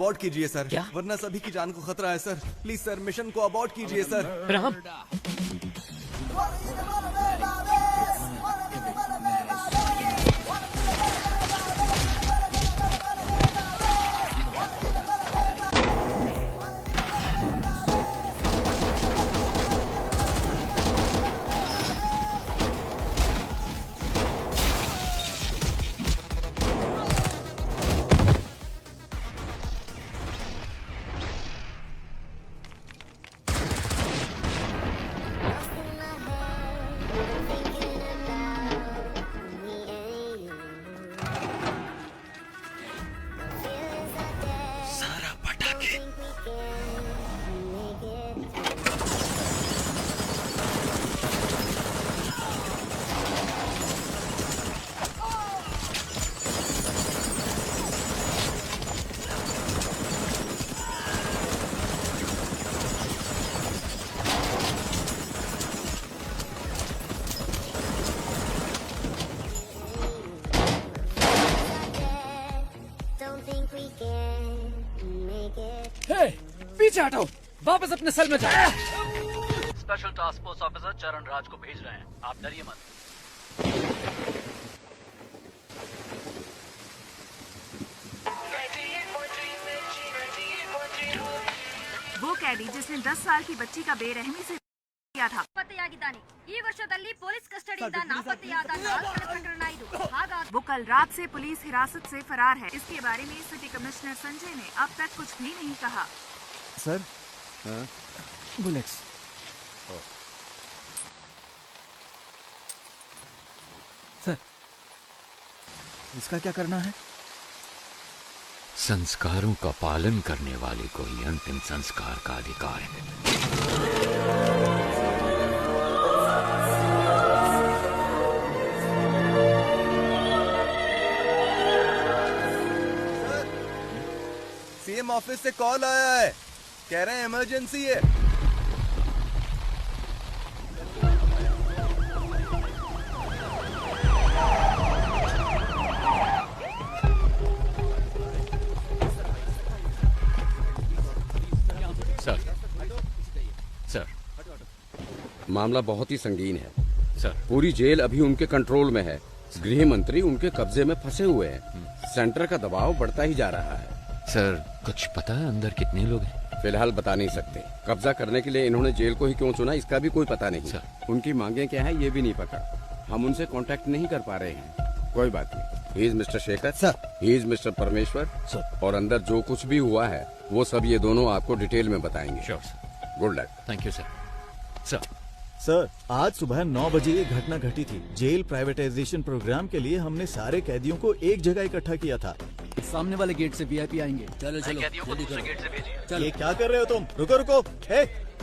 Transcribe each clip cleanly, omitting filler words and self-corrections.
Abort कीजिए sir. क्या? वरना सभी की जान को खतरा है सर। प्लीज सर, मिशन को अबॉर्ट कीजिए सर। राम, हे, पीछे हटो, वापस अपने सेल में जाओ। स्पेशल टास्क फोर्स ऑफिसर चरण राज को भेज रहे हैं, आप डरिए मत। वो कैदी जिसने 10 साल की बच्ची का बेरहमी से किया था। ನಾಪತ್ತೆಯಾಗಿದ್ದಾನೆ ಈ ವರ್ಷದಲ್ಲಿ ಪೊಲೀಸ್ ಕಸ್ಟಡಿಯಿಂದ ನಾಪತ್ತೆಯಾದ 4 ಪ್ರಕರಣ ಇದು ಹಾಗಾಗಿ वो कल रात से पुलिस हिरासत से फरार है। इसके बारे में सिटी कमिश्नर संजय ने अब तक कुछ भी नहीं कहा। Sir, bullets. सर, इसका क्या करना है? संस्कारों का पालन करने वाले को ही अंतिम संस्कार का अधिकार है। सीएम ऑफिस से कॉल आया है, कह रहे हैं इमरजेंसी है। सर, सर, मामला बहुत ही संगीन है सर। पूरी जेल अभी उनके कंट्रोल में है। गृह मंत्री उनके कब्जे में फंसे हुए हैं। सेंटर का दबाव बढ़ता ही जा रहा है। सर, कुछ पता है अंदर कितने लोग हैं? फिलहाल बता नहीं सकते। कब्जा करने के लिए इन्होंने जेल को ही क्यों चुना, इसका भी कोई पता नहीं। सर। उनकी मांगे क्या है ये भी नहीं पता। हम उनसे कांटेक्ट नहीं कर पा रहे हैं। कोई बात नहीं। He is mister Shekhar sir. He is mister परमेश्वर सर। और अंदर जो कुछ भी हुआ है वो सब ये दोनों आपको डिटेल में बताएंगे। Sure sir. Good luck. Thank you sir. Sir, sir, आज सुबह 9 बजे ये घटना घटी थी। जेल प्राइवेटाइजेशन प्रोग्राम के लिए हमने सारे कैदियों को एक जगह इकट्ठा किया था। सामने वाले गेट से वीआईपी आएंगे। चलो चलो, कैदियों को दूसरे गेट से भेजिए। ये क्या कर रहे हो तुम? रुको रुको,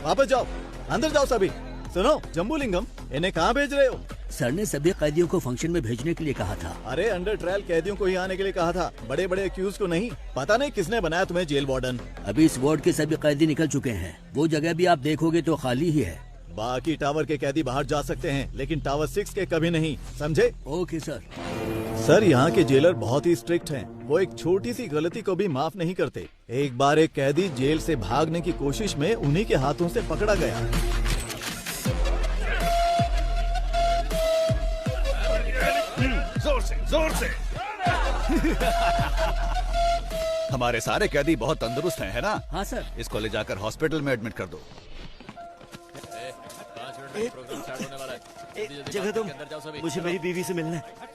वापस जाओ, अंदर जाओ सभी। सुनो जम्बूलिंगम, इन्हें कहाँ भेज रहे हो? सर ने सभी कैदियों को फंक्शन में भेजने के लिए कहा था। अरे अंडर ट्रायल कैदियों को ही आने के लिए कहा था, बड़े बड़े एक्यूज को नहीं। पता नहीं किसने बनाया तुम्हें जेल वार्डन। अभी इस वार्ड के सभी कैदी निकल चुके हैं। वो जगह भी आप देखोगे तो खाली ही है। बाकी टावर के कैदी बाहर जा सकते हैं, लेकिन टावर 6 के कभी नहीं, समझे? Okay sir. सर, यहाँ के जेलर बहुत ही स्ट्रिक्ट हैं। वो एक छोटी सी गलती को भी माफ नहीं करते। एक बार एक कैदी जेल से भागने की कोशिश में उन्हीं के हाथों से पकड़ा गया। जोर से, जोर से। हमारे सारे कैदी बहुत तंदुरुस्त हैं, है ना? हाँ सर। इसको ले जाकर हॉस्पिटल में एडमिट कर दो। जगह तुम, मुझे मेरी बीवी से मिलना है।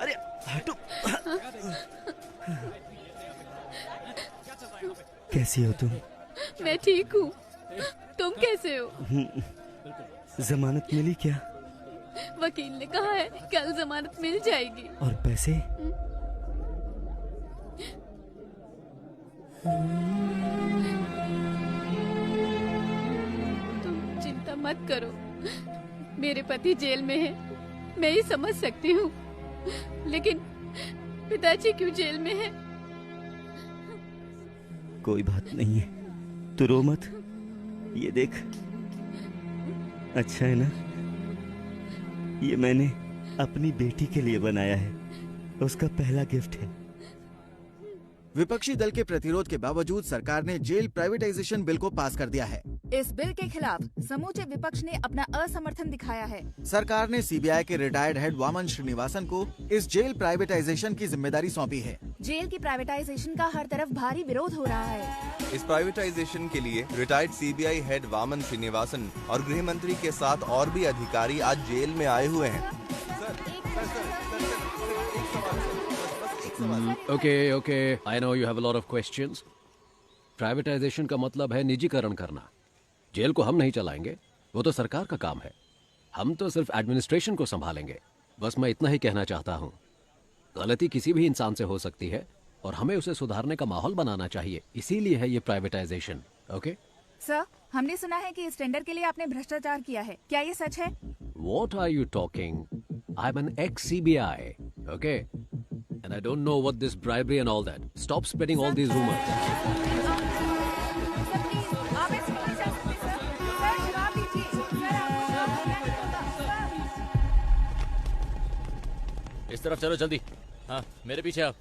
अरे हटो। कैसी हो तुम? मैं ठीक हूँ, तुम कैसे हो? जमानत मिली क्या? वकील ने कहा है कल जमानत मिल जाएगी। और पैसे? तुम चिंता मत करो, मेरे पति जेल में है, मैं ही समझ सकती हूँ, लेकिन पिताजी क्यों जेल में है? कोई बात नहीं है, तू रो मत। ये देख, अच्छा है ना? ये मैंने अपनी बेटी के लिए बनाया है, उसका पहला गिफ्ट है। विपक्षी दल के प्रतिरोध के बावजूद सरकार ने जेल प्राइवेटाइजेशन बिल को पास कर दिया है। इस बिल के खिलाफ समूचे विपक्ष ने अपना असमर्थन दिखाया है। सरकार ने सीबीआई के रिटायर्ड हेड वामन श्रीनिवासन को इस जेल प्राइवेटाइजेशन की जिम्मेदारी सौंपी है। जेल की प्राइवेटाइजेशन का हर तरफ भारी विरोध हो रहा है। इस प्राइवेटाइजेशन के लिए retired CBI head Vaman Srinivasan और गृह मंत्री के साथ और भी अधिकारी आज जेल में आए हुए हैं। Okay, I know you have a lot of questions. Privatisation का मतलब है निजीकरण करना। जेल को हम नहीं चलाएंगे, वो तो सरकार का काम है। हम तो सिर्फ एडमिनिस्ट्रेशन को संभालेंगे। बस मैं इतना ही कहना चाहता हूँ। गलती किसी भी इंसान से हो सकती है और हमें उसे सुधारने का माहौल बनाना चाहिए। इसीलिए है ये प्राइवेटाइजेशन। ओके सर, हमने सुना है कि इस टेंडर के लिए आपने भ्रष्टाचार किया है, क्या ये सच है? What are you talking? I'm an ex-CBI, okay? And I don't know what this bribery and all that. Stop spreading all these rumors. आप ऐसे नहीं जा सकते, सर। सर, जवाब दीजिए। सर, आप- इस तरफ चलो जल्दी। हाँ, मेरे पीछे आप।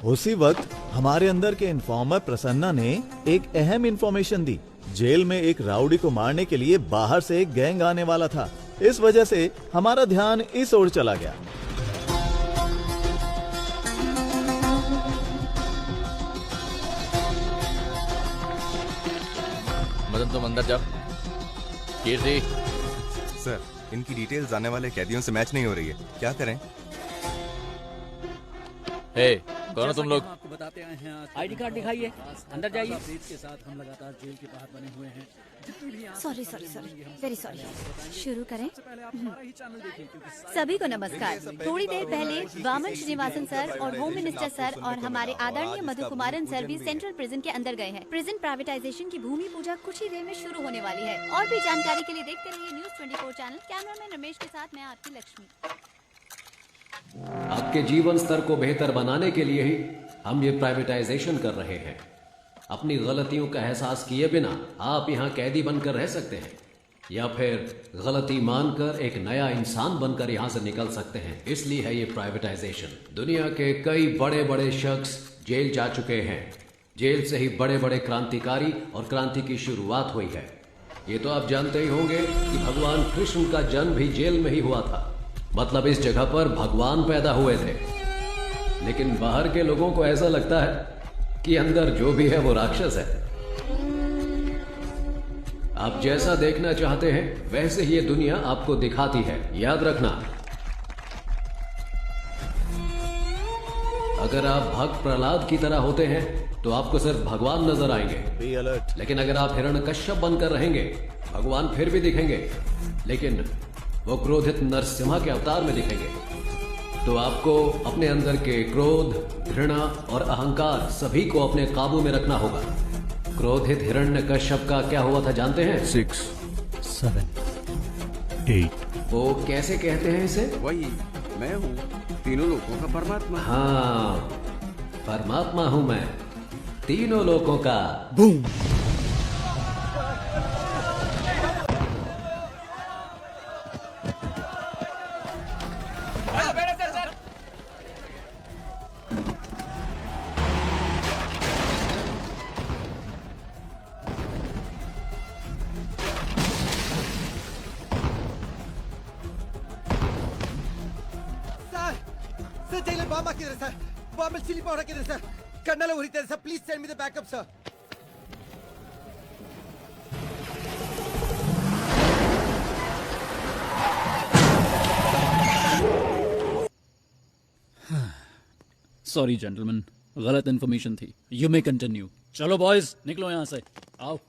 उसी वक्त हमारे अंदर के इन्फॉर्मर प्रसन्ना ने एक अहम इंफॉर्मेशन दी। जेल में एक राउडी को मारने के लिए बाहर से एक गैंग आने वाला था। इस वजह से हमारा ध्यान इस ओर चला गया। मदन, तुम अंदर जाओ। कीर्ति, सर, इनकी डिटेल्स आने वाले कैदियों से मैच नहीं हो रही है, क्या करें? हे, कौन हो तुम लोग? आपको बताते आए हैं, आईडी कार्ड दिखाइए, अंदर जाइए। के साथ हम लगातार जेल के बाहर बने हुए हैं। Sorry, very sorry. शुरू करें। सभी को नमस्कार। थोड़ी देर पहले वामन श्रीनिवासन सर और होम मिनिस्टर सर और हमारे आदरणीय मधु कुमारन सर भी सेंट्रल प्रिजन के अंदर गए हैं। प्रिजन प्राइवेटाइजेशन की भूमि पूजा कुछ ही देर में शुरू होने वाली है। और भी जानकारी के लिए देखते रहिए न्यूज 24 चैनल। कैमरामैन रमेश के साथ मैं आपकी लक्ष्मी। आपके जीवन स्तर को बेहतर बनाने के लिए ही हम ये प्राइवेटाइजेशन कर रहे हैं। अपनी गलतियों का एहसास किए बिना आप यहाँ कैदी बनकर रह सकते हैं या फिर गलती मानकर एक नया इंसान बनकर यहाँ से निकल सकते हैं। इसलिए है ये प्राइवेटाइजेशन। दुनिया के कई बड़े बड़े शख्स जेल जा चुके हैं। जेल से ही बड़े बड़े क्रांतिकारी और क्रांति की शुरुआत हुई है। ये तो आप जानते ही होंगे कि भगवान कृष्ण का जन्म भी जेल में ही हुआ था। मतलब इस जगह पर भगवान पैदा हुए थे। लेकिन बाहर के लोगों को ऐसा लगता है कि अंदर जो भी है वो राक्षस है। आप जैसा देखना चाहते हैं वैसे ही ये दुनिया आपको दिखाती है। याद रखना, अगर आप भक्त प्रहलाद की तरह होते हैं तो आपको सिर्फ भगवान नजर आएंगे। Be alert. लेकिन अगर आप हिरण्यकश्यप बनकर रहेंगे, भगवान फिर भी दिखेंगे, लेकिन वो क्रोधित नरसिम्हा के अवतार में दिखेंगे। तो आपको अपने अंदर के क्रोध, घृणा और अहंकार सभी को अपने काबू में रखना होगा। क्रोधित हिरण्यकश्यप का क्या हुआ था जानते हैं? 6, 7, 8। वो कैसे कहते हैं इसे? वही मैं हूँ, तीनों लोगों का परमात्मा। हाँ, परमात्मा हूं मैं, तीनों लोगों का। बूम। Sir, jailer bomb ಹಾಕಿದ್ದಾರೆ ಸರ್. ಬಾಂಬ್ ಅಲ್ಲಿ ಚಿಲ್ಲಿ ಪೌಡರ್ ಹಾಕಿದ್ದಾರೆ ಸರ್. ಕಣ್ಣೆಲ್ಲ ಉರಿತಾರೆ ಸರ್. Please send me the backup sir. Sorry gentleman, गलत इन्फॉर्मेशन थी। You may continue. चलो बॉयज, निकलो यहाँ से। आओ।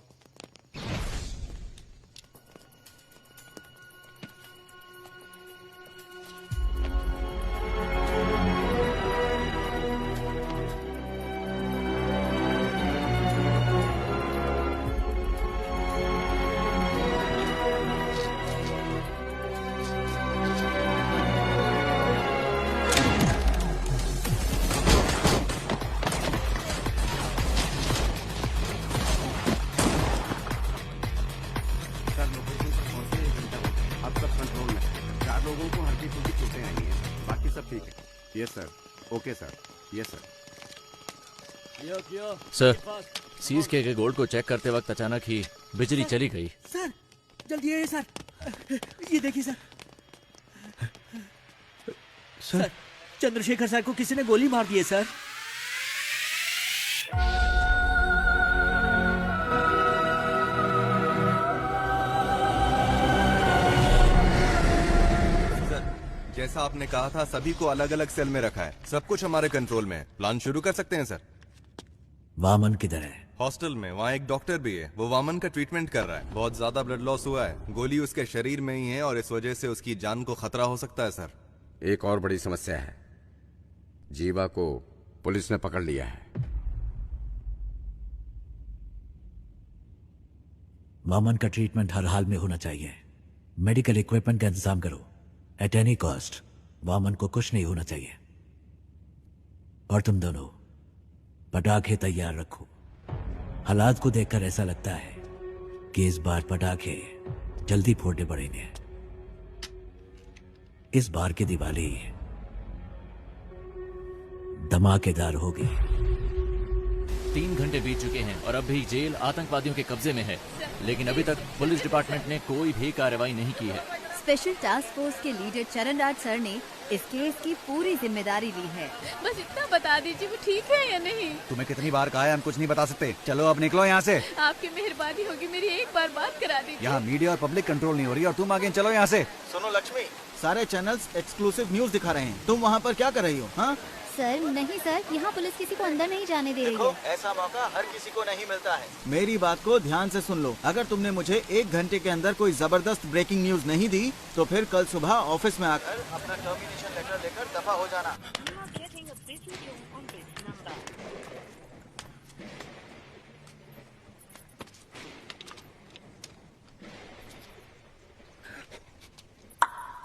को हल्की फुल्की चोटें आई हैं, बाकी सब ठीक है। Yes sir, okay sir, yes sir. Sir, seize किए गए गोल्ड को चेक करते वक्त अचानक ही बिजली चली गई। सर जल्दी आइए सर, ये देखिए सर। सर चंद्रशेखर सर को किसी ने गोली मार दी है सर। जैसा आपने कहा था, सभी को अलग अलग सेल में रखा है। सब कुछ हमारे कंट्रोल में है। प्लान शुरू कर सकते हैं सर। वामन किधर है? हॉस्टल में। वहाँ एक डॉक्टर भी है, वो वामन का ट्रीटमेंट कर रहा है। बहुत ज्यादा ब्लड लॉस हुआ है, गोली उसके शरीर में ही है और इस वजह से उसकी जान को खतरा हो सकता है सर। एक और बड़ी समस्या है, जीवा को पुलिस ने पकड़ लिया है। वामन का ट्रीटमेंट हर हाल में होना चाहिए। मेडिकल इक्विपमेंट का इंतजाम करो। एट एनी कॉस्ट वामन को कुछ नहीं होना चाहिए। और तुम दोनों पटाखे तैयार रखो। हालात को देखकर ऐसा लगता है कि इस बार पटाखे जल्दी फोड़ने पड़ेंगे। इस बार की दिवाली धमाकेदार होगी। 3 घंटे बीत चुके हैं और अब भी जेल आतंकवादियों के कब्जे में है, लेकिन अभी तक पुलिस डिपार्टमेंट ने कोई भी कार्रवाई नहीं की है। स्पेशल टास्क फोर्स के लीडर चरणराज सर ने इस केस की पूरी जिम्मेदारी ली है। बस इतना बता दीजिए वो ठीक है या नहीं। तुम्हें कितनी बार कहा है, हम कुछ नहीं बता सकते। चलो अब निकलो यहाँ से। आपकी मेहरबानी होगी, मेरी एक बार बात करा दीजिए। यहाँ मीडिया और पब्लिक कंट्रोल नहीं हो रही और तुम आगे चलो यहाँ से। सुनो लक्ष्मी, सारे चैनल्स एक्सक्लूसिव न्यूज दिखा रहे हैं, तुम वहाँ पर क्या कर रही हो? हाँ सर नहीं सर, यहाँ पुलिस किसी को अंदर नहीं जाने दे रही है। ऐसा मौका हर किसी को नहीं मिलता है। मेरी बात को ध्यान से सुन लो। अगर तुमने मुझे 1 घंटे के अंदर कोई जबरदस्त ब्रेकिंग न्यूज नहीं दी तो फिर कल सुबह ऑफिस में आकर अपना टर्मिनेशन लेटर लेकर दफा हो जाना।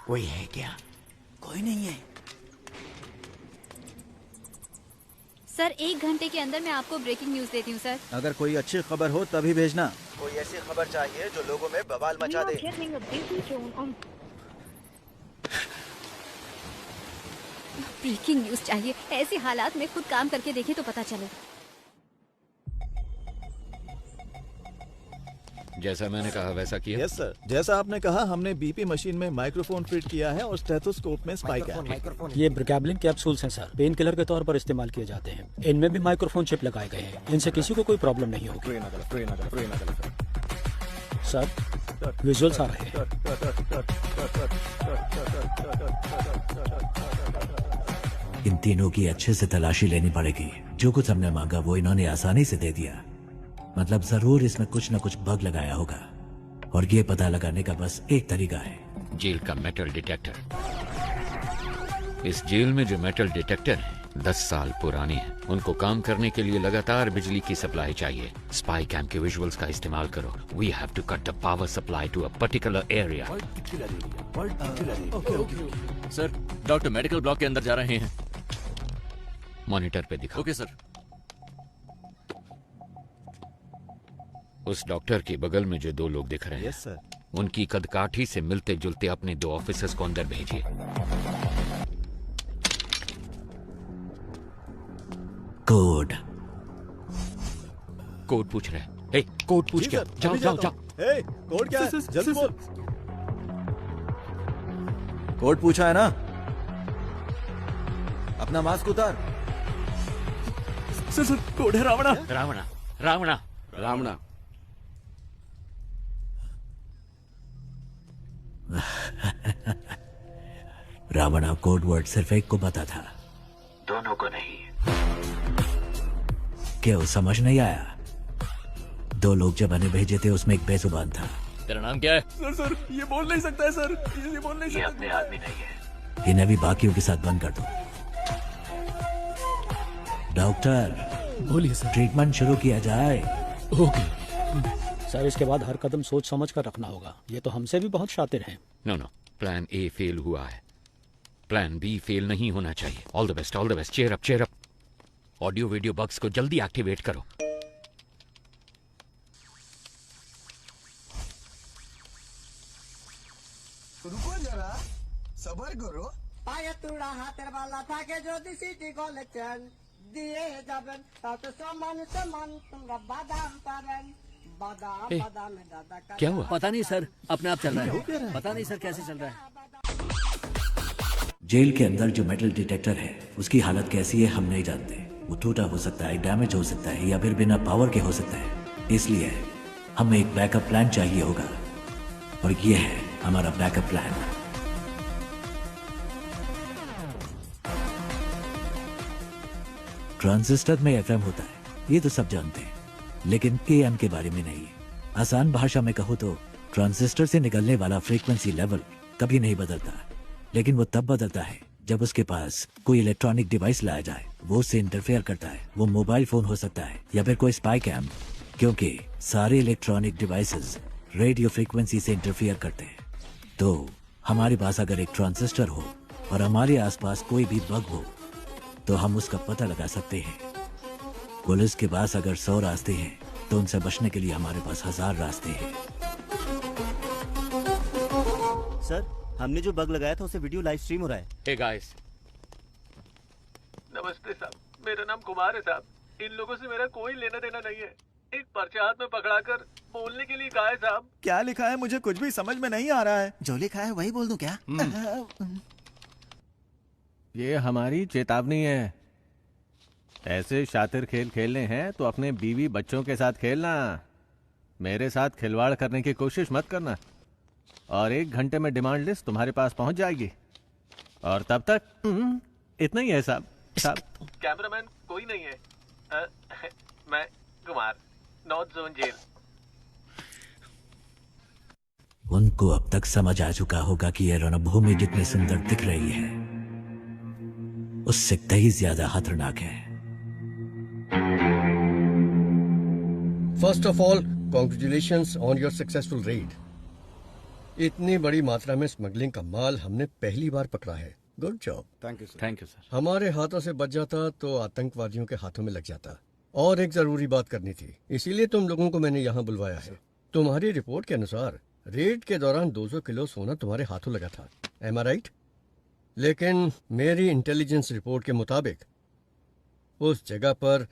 कोई है क्या? कोई नहीं है सर। 1 घंटे के अंदर मैं आपको ब्रेकिंग न्यूज देती हूँ सर। अगर कोई अच्छी खबर हो तभी भेजना। कोई ऐसी खबर चाहिए जो लोगों में बवाल मचा दे। ब्रेकिंग न्यूज चाहिए। ऐसे हालात में खुद काम करके देखे तो पता चले। जैसा मैंने कहा वैसा किया। यस सर, जैसा आपने कहा हमने बीपी मशीन में माइक्रोफोन फिट किया है और स्टेथोस्कोप में स्पाइक है। ये ब्रिकैबलिन कैप्सूल्स हैं सर, पेन किलर के तौर पर इस्तेमाल किए जाते हैं। इनमें भी माइक्रोफोन चिप लगाए गए हैं। इनसे किसी को कोई प्रॉब्लम नहीं होगी। सर विजुअल्स आ रहे हैं। इन तीनों की अच्छे से तलाशी लेनी पड़ेगी। जो कुछ हमने मांगा वो इन्होंने आसानी से दे दिया। मतलब जरूर इसमें कुछ न कुछ बग लगाया होगा और ये पता लगाने का बस एक तरीका है, जेल का मेटल डिटेक्टर। इस जेल में जो मेटल डिटेक्टर है 10 साल पुराने हैं। उनको काम करने के लिए लगातार बिजली की सप्लाई चाहिए। स्पाई कैम के विजुअल्स का इस्तेमाल करो। We have to cut the power supply to a particular area. Sir, doctor medical block के अंदर जा रहे हैं। मॉनिटर पे दिखाओ। Okay sir. उस डॉक्टर के बगल में जो 2 लोग दिख रहे हैं, सर, उनकी कदकाठी से मिलते जुलते अपने 2 ऑफिसर्स को अंदर भेजिए। कोड पूछ रहे हैं। ए, कोड पूछ क्या? जाओ जाओ जाओ। ए, कोड क्या है? जल्दी बोल। कोड पूछा है ना? अपना मास्क उतार। सर कोड है रावणा। रावणा रावणा रावणा। रावणा कोड वर्ड सिर्फ एक को पता था, दोनों को नहीं। क्यों समझ नहीं आया? 2 लोग जब हमें भेजे थे उसमें एक बेजुबान था। तेरा नाम क्या है? सर ये बोल नहीं सकता है सर, ये बोल नहीं सकता। ये अपने आदमी नहीं है। इन्हें भी बाकियों के साथ बंद कर दो। डॉक्टर बोलिए सर। ट्रीटमेंट शुरू किया जाए। ओके सर, इसके बाद हर कदम सोच समझ कर रखना होगा। ये तो हमसे भी बहुत शातिर हैं। नो, प्लान ए फेल हुआ है। प्लान बी फेल नहीं होना चाहिए। All the best, all the best. Cheer up. Audio video bugs को जल्दी एक्टिवेट करो। रुको जरा, सबर करो। पाया तुड़ा हाथेर वाला था के जो दिसी गोले चल दिए जबन तात समान समान तुमरा बादाम पारन बादाम बादाम में दादा का क्या हुआ? पता नहीं सर, अपने आप चल रहा है। पता नहीं सर कैसे चल रहा है। जेल के अंदर जो मेटल डिटेक्टर है उसकी हालत कैसी है हम नहीं जानते। वो टूटा हो सकता है, डैमेज हो सकता है या फिर बिना पावर के हो सकता है। इसलिए हमें एक बैकअप प्लान चाहिए होगा और ये है हमारा बैकअप प्लान। ट्रांजिस्टर में एफएम होता है, ये तो सब जानते हैं, लेकिन एएम के बारे में नहीं। आसान भाषा में कहो तो ट्रांजिस्टर से निकलने वाला फ्रीक्वेंसी लेवल कभी नहीं बदलता, लेकिन वो तब बदलता है जब उसके पास कोई इलेक्ट्रॉनिक डिवाइस लाया जाए। वो उससे इंटरफेयर करता है। वो मोबाइल फोन हो सकता है या फिर कोई स्पाई कैम, क्योंकि सारे इलेक्ट्रॉनिक डिवाइसेस रेडियो फ्रीक्वेंसी से इंटरफेयर करते हैं। तो हमारे पास अगर एक ट्रांजिस्टर हो और हमारे आसपास कोई भी बग हो तो हम उसका पता लगा सकते हैं। पुलिस के पास अगर 100 रास्ते हैं तो उनसे बचने के लिए हमारे पास 1000 रास्ते हैं। सर, हमने जो बग लगाया था उसे वीडियो लाइव स्ट्रीम हो रहा है। हे गाइस, नमस्ते साहब, मेरा नाम कुमार है साहब। इन लोगों से मेरा कोई लेना देना नहीं है। एक पर्चा हाथ में पकड़ाकर बोलने के लिए कहा है साहब। क्या लिखा है मुझे कुछ भी समझ में नहीं आ रहा है। जो लिखा है वही बोल दूं क्या? ये हमारी चेतावनी है। ऐसे शातिर खेल खेलने हैं तो अपने बीवी बच्चों के साथ खेलना। मेरे साथ खिलवाड़ करने की कोशिश मत करना। और 1 घंटे में डिमांड लिस्ट तुम्हारे पास पहुंच जाएगी। और तब तक इतना ही है साहब। साहब, कैमरामैन कोई नहीं है। मैं कुमार, नॉर्थ जोन जेल। उनको अब तक समझ आ चुका होगा कि यह रणभूमि जितनी सुंदर दिख रही है उससे कहीं ज्यादा खतरनाक है। First of all, congratulations on your successful red. इतनी बड़ी मात्रा में स्मगलिंग का माल हमने पहली बार पकड़ा है। Good job. Thank you sir. Thank you sir. हमारे हाथों से बच जाता तो आतंकवादियों के हाथों में लग जाता। और एक जरूरी बात करनी थी, इसीलिए तुम लोगों को मैंने यहाँ बुलवाया है। तुम्हारी रिपोर्ट के अनुसार रेड के दौरान 200 किलो सोना तुम्हारे हाथों लगा था। एम आई राइट? लेकिन मेरी इंटेलिजेंस रिपोर्ट के मुताबिक उस जगह पर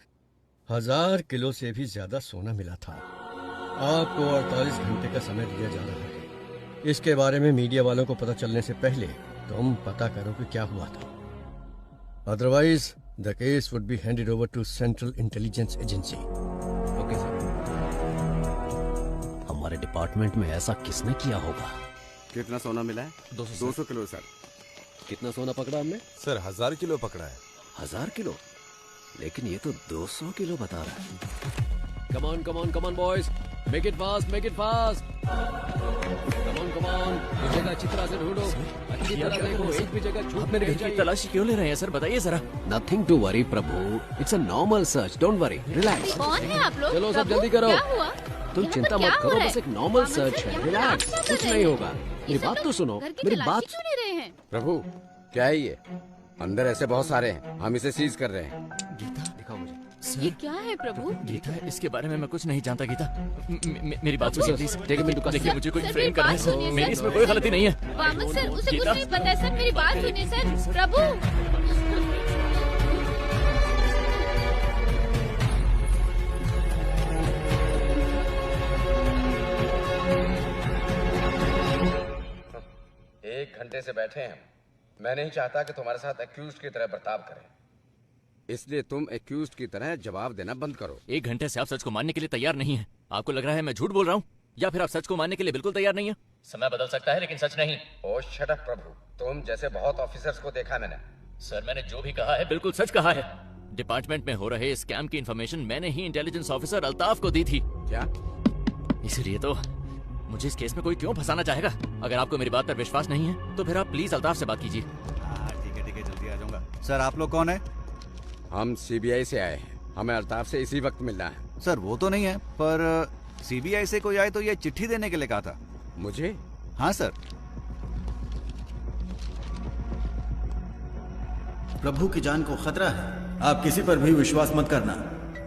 1000 किलो से भी ज्यादा सोना मिला था। आपको 48 घंटे का समय दिया जा रहा है। इसके बारे में मीडिया वालों को पता चलने से पहले तुम पता करो कि क्या हुआ था। Otherwise the case would be handed over to central intelligence agency. Okay sir. हमारे डिपार्टमेंट में ऐसा किसने किया होगा? कितना सोना मिला है? 200 किलो सर। कितना सोना पकड़ा हमने? सर 1000 किलो पकड़ा है। 1000 किलो? लेकिन ये तो 200 किलो बता रहा है। Come on boys, make it fast, make it fast. Come on, जगह अच्छी तरह से ढूंढो, अच्छी तरह देखो, एक भी जगह छूट मेरे घर की तलाशी क्यों ले रहे हैं सर? बताइए जरा। Nothing to worry Prabhu, it's a normal search, don't worry, relax. कौन है आप लोग? चलो सब जल्दी करो। क्या हुआ? तुम चिंता मत करो, बस एक नॉर्मल सर्च है, रिलैक्स, कुछ नहीं होगा। मेरी बात तो सुनो, मेरी बात। क्यों ले रहे हैं? प्रभु, क्या है ये? अंदर ऐसे बहुत सारे हैं, हम इसे सीज कर रहे हैं। गीता, दिखाओ मुझे। ये क्या है प्रभु? गीता, इसके बारे में मैं कुछ नहीं जानता गीता। मेरी बात सुनिए प्लीज। देखिए मुझे कोई सर, फ्रेम मेरी करना बात सुनिए, है, सर। मेरी इसमें कोई गलती नहीं है। वामन सर, उसे कुछ नहीं पता है सर, मेरी बात सुनिए सर। प्रभु, एक घंटे से बैठे हैं। मैं नहीं चाहता कि तुम्हारे साथ एक्यूज्ड की तरह बर्ताव करें, इसलिए तुम एक्यूज्ड की तरह जवाब देना बंद करो। 1 घंटे से आप सच को मानने के लिए तैयार नहीं है। आपको लग रहा है मैं झूठ बोल रहा हूँ, या फिर आप सच को मानने के लिए बिल्कुल तैयार नहीं है? समय बदल सकता है लेकिन सच नहीं। ओ शट अप प्रभु, तुम जैसे बहुत ऑफिसर्स को देखा मैंने। सर, मैंने जो भी कहा है बिल्कुल सच कहा है। डिपार्टमेंट में हो रहे स्कैम की इंफॉर्मेशन मैंने ही इंटेलिजेंस ऑफिसर अल्ताफ को दी थी। क्या? इसलिए तो मुझे इस केस में कोई क्यों फंसाना चाहेगा? अगर आपको मेरी बात पर विश्वास नहीं है तो फिर आप प्लीज अल्ताफ से बात कीजिए। ठीक है, जल्दी आ जाऊंगा। सर, आप लोग कौन है? हम सीबीआई से आए हैं, हमें अल्ताफ से इसी वक्त मिलना है। सर, वो तो नहीं है, पर सीबीआई से कोई आए तो ये चिट्ठी देने के लिए कहा था। मुझे? हाँ सर। प्रभु की जान को खतरा है, आप किसी पर भी विश्वास मत करना।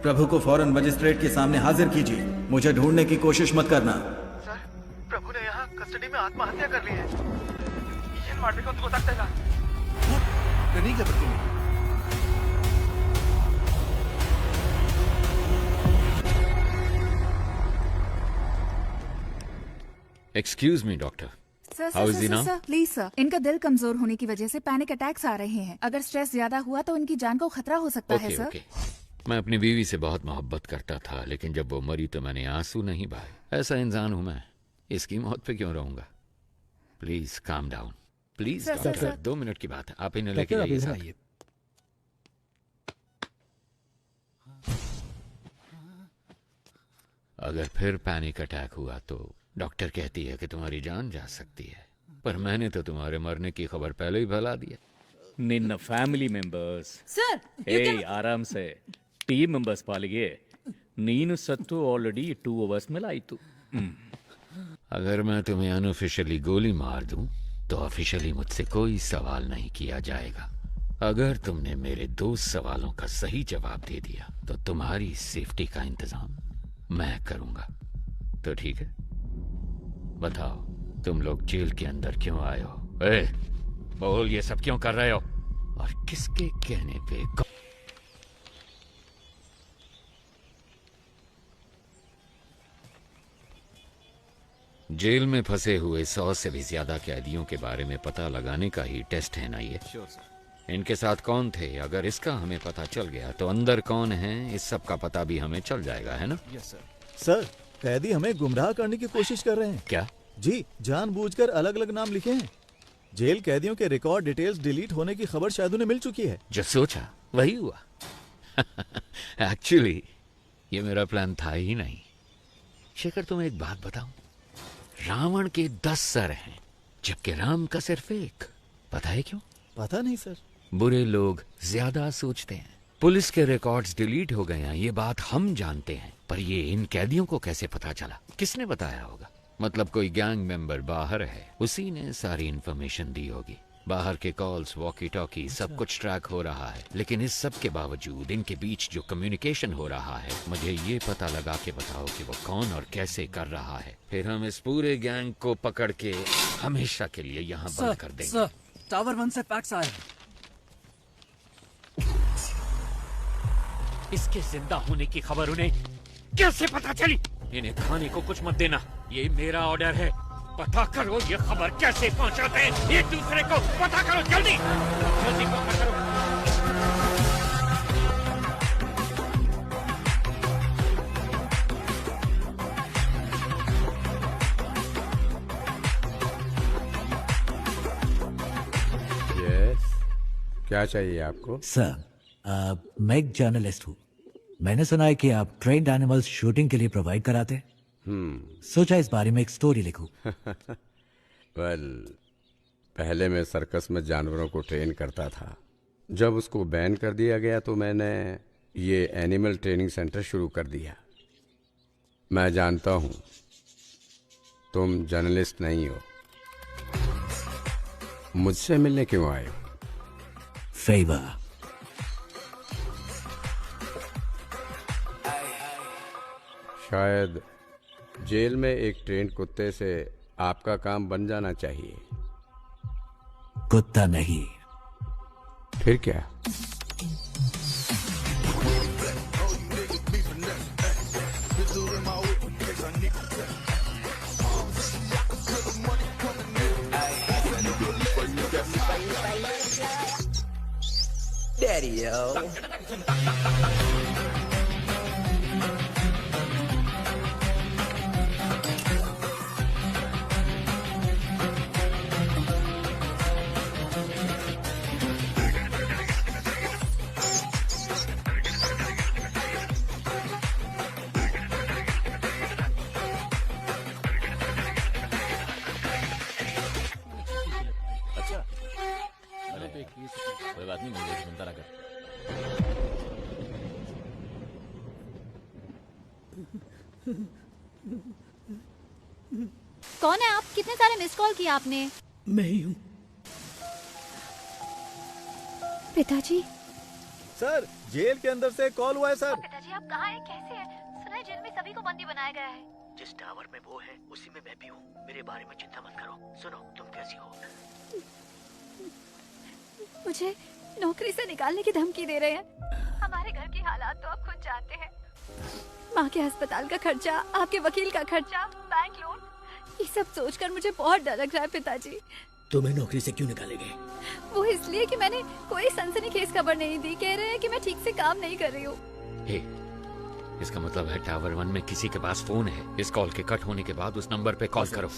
प्रभु को फौरन मजिस्ट्रेट के सामने हाजिर कीजिए, मुझे ढूंढने की कोशिश मत करना। सर, प्रभु ने यहाँ कस्टडी में आत्महत्या कर ली है। ये ಮಾಡ್ಬೇಕು ಗೊತ್ತಾಗ್ತಾ ಇಲ್ಲ नहीं घबराती नहीं excuse me doctor, sir how is sir he sir now? Sir please sir, इनका दिल कमजोर होने की वजह से पैनिक अटैक्स आ रहे हैं। अगर स्ट्रेस ज्यादा हुआ तो इनकी जान को खतरा हो सकता है ओके सर। ओके, मैं अपनी बीवी से बहुत मोहब्बत करता था, लेकिन जब वो मरी तो मैंने आंसू नहीं बहाए। ऐसा इंसान हूं मैं, इसकी मौत पे क्यों रहूंगा? Please calm down, please sir, sir, doctor, sir. 2 minute की बात है, आप इन्हें लेके जाइए साथ। अगर फिर पैनिक अटैक हुआ तो डॉक्टर कहती है कि तुम्हारी जान जा सकती है, पर मैंने तो तुम्हारे मरने की खबर पहले ही फैला दिया। ನಿನ್ನ ಫ್ಯಾಮಿಲಿ ಮೆಂಬರ್ಸ್ Sir, ಆರಾಮ್ ಸೆ ಟೀಮ್ ಮೆಂಬರ್ಸ್ ಪಾಲಿಗೆ ನೀನು ಸತ್ತು ಆಲ್ರೆಡಿ 2 ಅವರ್ಸ್ ಮೇಲೆ ಆಯ್ತು। अगर मैं तुम्हें अनऑफिशियली गोली मार दूं तो ऑफिशियली मुझसे कोई सवाल नहीं किया जाएगा। अगर तुमने मेरे 2 सवालों का सही जवाब दे दिया तो तुम्हारी सेफ्टी का इंतजाम मैं करूंगा। तो ठीक है, बताओ तुम लोग जेल के अंदर क्यों आए हो? बोल, ये सब क्यों कर रहे हो और किसके कहने पे? जेल में फंसे हुए 100 से भी ज्यादा कैदियों के बारे में पता लगाने का ही टेस्ट है ना ये। इनके साथ कौन थे? अगर इसका हमें पता चल गया तो अंदर कौन है इस सब का पता भी हमें चल जाएगा, है ना? सर, कैदी हमें गुमराह करने की कोशिश कर रहे हैं। क्या? जी, जानबूझकर अलग अलग नाम लिखे हैं। जेल कैदियों के रिकॉर्ड डिटेल्स डिलीट होने की खबर शायद उन्हें मिल चुकी है। जो सोचा वही हुआ। एक्चुअली ये मेरा प्लान था ही नहीं। शेखर, तुम्हें एक बात बताऊं, रावण के 10 सर हैं जबकि राम का सिर्फ एक। पता है क्यों? पता नहीं सर। बुरे लोग ज्यादा सोचते हैं। पुलिस के रिकॉर्ड्स डिलीट हो गए हैं, ये बात हम जानते हैं, पर ये इन कैदियों को कैसे पता चला? किसने बताया होगा? मतलब कोई गैंग मेंबर बाहर है, उसी ने सारी इंफॉर्मेशन दी होगी। बाहर के कॉल्स, वॉकी टॉकी, सब कुछ ट्रैक हो रहा है, लेकिन इस सब के बावजूद इनके बीच जो कम्युनिकेशन हो रहा है, मुझे ये पता लगा के बताओ कि वो कौन और कैसे कर रहा है। फिर हम इस पूरे गैंग को पकड़ के हमेशा के लिए यहाँ बंद कर देंगे। सर, टावर 1 से फैक्स आया। इसके जिंदा होने की खबर उन्हें कैसे पता चली? इन्हें खाने को कुछ मत देना, ये मेरा ऑर्डर है। पता करो ये खबर कैसे पहुंचाते हैं एक दूसरे को, पता करो जल्दी जल्दी पता करो। यस, क्या चाहिए आपको? सर, मैं एक जर्नलिस्ट हूँ। मैंने सुना है कि आप ट्रेन्ड एनिमल्स शूटिंग के लिए प्रोवाइड कराते हैं। सोचा इस बारे में एक स्टोरी लिखूं। वेल, पहले मैं सर्कस में जानवरों को ट्रेन करता था। जब उसको बैन कर दिया गया तो मैंने ये एनिमल ट्रेनिंग सेंटर शुरू कर दिया। मैं जानता हूँ तुम जर्नलिस्ट नहीं हो, मुझसे मिलने क्यों आए हो? फेवर। शायद जेल में एक ट्रेंड कुत्ते से आपका काम बन जाना चाहिए। कुत्ता नहीं। फिर क्या? Daddy, yo. कोई बात नहीं, मुझे सुनता रहा कर। कौन है आप? कितने सारे मिस कॉल किए आपने? मैं ही हूँ। पिताजी। सर, जेल के अंदर से कॉल हुआ है सर। पिताजी आप कहाँ हैं? कैसे हैं? सुना है जेल में सभी को बंदी बनाया गया है। जिस टावर में वो है उसी में मैं भी हूँ। मेरे बारे में चिंता मत करो। सुनो, तुम कैसी हो? मुझे नौकरी से निकालने की धमकी दे रहे हैं। हमारे घर की हालात तो आप खुद जानते हैं। माँ के अस्पताल का खर्चा, आपके वकील का खर्चा, बैंक लोन, ये सब सोचकर मुझे बहुत डर लग रहा है पिताजी। तुम्हें नौकरी से क्यों निकालेंगे? वो इसलिए कि मैंने कोई सनसनीखेज खबर नहीं दी। कह रहे हैं कि मैं ठीक से काम नहीं कर रही हूँ। हे, इसका मतलब है टावर 1 में किसी के पास फोन है। इस कॉल के कट होने के बाद उस नंबर पे कॉल करो।